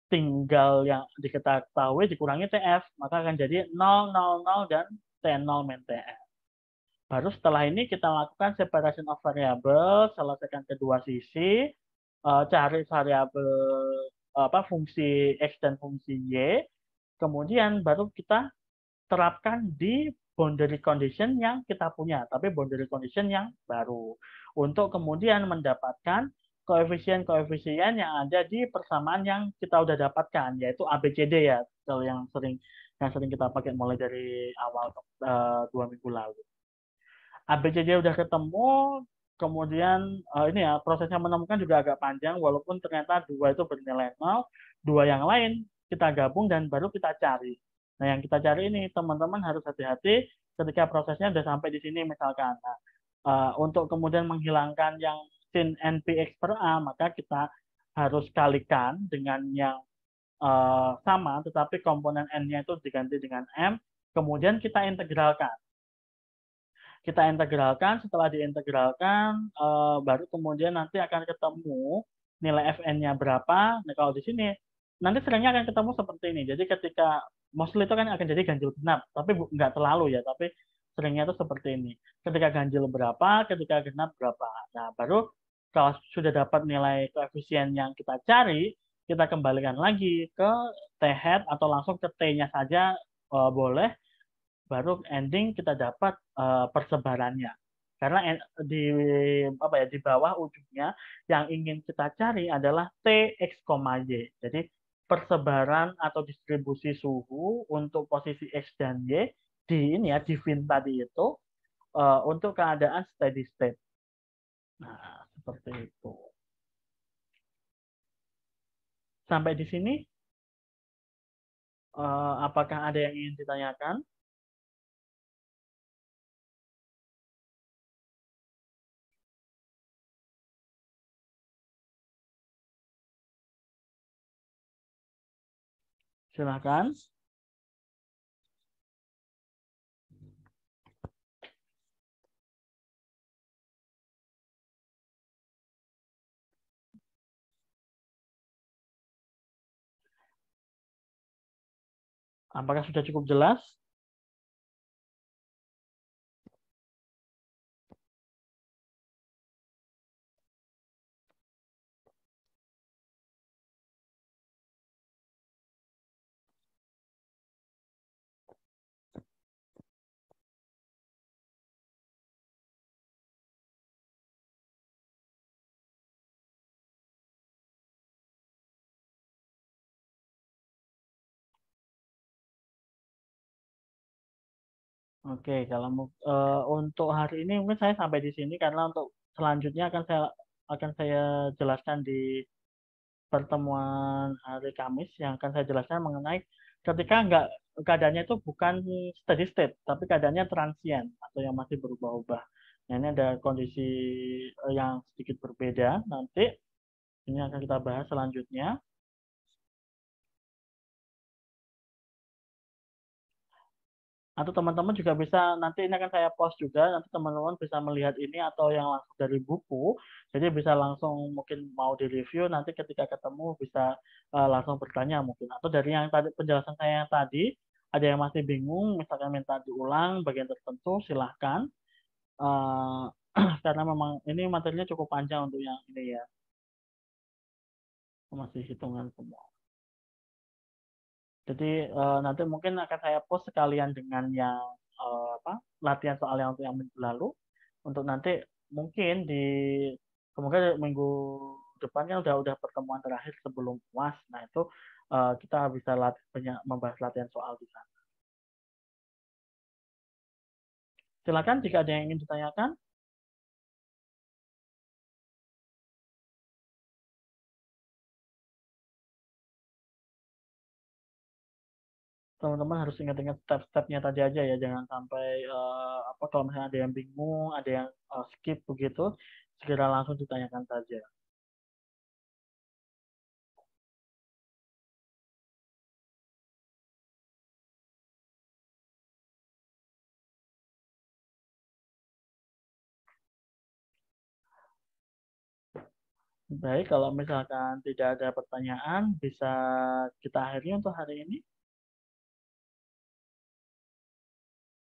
tinggal yang diketahui dikurangi TF, maka akan jadi 0, 0, 0, dan T0 min TF. Baru setelah ini kita lakukan separation of variable, selesaikan kedua sisi, cari variabel fungsi X dan fungsi Y, kemudian baru kita terapkan di boundary condition yang kita punya, tapi boundary condition yang baru. Untuk kemudian mendapatkan koefisien-koefisien yang ada di persamaan yang kita udah dapatkan, yaitu ABCD ya, kalau yang sering kita pakai mulai dari awal 2 minggu lalu. ABCD udah ketemu, kemudian ini ya prosesnya menemukan juga agak panjang, walaupun ternyata 2 itu bernilai 0, 2 yang lain kita gabung dan baru kita cari. Nah, yang kita cari ini teman-teman harus hati-hati ketika prosesnya udah sampai di sini misalkan. Nah, untuk kemudian menghilangkan yang sin NPX per A, maka kita harus kalikan dengan yang sama, tetapi komponen N-nya itu diganti dengan M, kemudian kita integralkan. Setelah diintegralkan, baru kemudian nanti akan ketemu nilai Fn-nya berapa. Nah, kalau di sini, nanti seringnya akan ketemu seperti ini. Jadi ketika, mostly itu kan akan jadi ganjil genap, tapi nggak terlalu ya, tapi seringnya itu seperti ini. Ketika ganjil berapa, ketika genap berapa. Nah, baru kalau sudah dapat nilai koefisien yang kita cari, kita kembalikan lagi ke T hat atau langsung ke T-nya saja boleh, baru ending kita dapat persebarannya. Karena di bawah ujungnya yang ingin kita cari adalah Tx, Y. Jadi persebaran atau distribusi suhu untuk posisi X dan Y di ini ya, di VIN tadi itu untuk keadaan steady state. Nah, seperti itu. Sampai di sini, apakah ada yang ingin ditanyakan? Silakan. Apakah sudah cukup jelas? Oke, kalau untuk hari ini mungkin saya sampai di sini karena untuk selanjutnya akan saya jelaskan di pertemuan hari Kamis yang akan saya jelaskan mengenai ketika keadaannya itu bukan steady state, tapi keadaannya transient atau yang masih berubah-ubah. Nah, ini ada kondisi yang sedikit berbeda. Nanti ini akan kita bahas selanjutnya. Atau teman-teman juga bisa, nanti ini akan saya post juga, nanti teman-teman bisa melihat ini atau yang langsung dari buku, jadi bisa langsung mungkin mau di-review, nanti ketika ketemu bisa langsung bertanya mungkin. Atau dari yang tadi penjelasan saya yang tadi, ada yang masih bingung, misalkan minta diulang bagian tertentu, silahkan. Karena memang ini materinya cukup panjang untuk yang ini ya, masih hitungan semua. Jadi nanti mungkin akan saya post sekalian dengan yang latihan soal yang untuk yang minggu lalu. Untuk nanti mungkin semoga minggu depannya udah pertemuan terakhir sebelum UAS. Nah itu kita bisa membahas latihan soal di sana. Silakan jika ada yang ingin ditanyakan. Teman-teman harus ingat-ingat step-stepnya tadi aja ya, jangan sampai kalau misalnya ada yang bingung, ada yang skip begitu, segera langsung ditanyakan saja. Baik, kalau misalkan tidak ada pertanyaan, bisa kita akhiri untuk hari ini.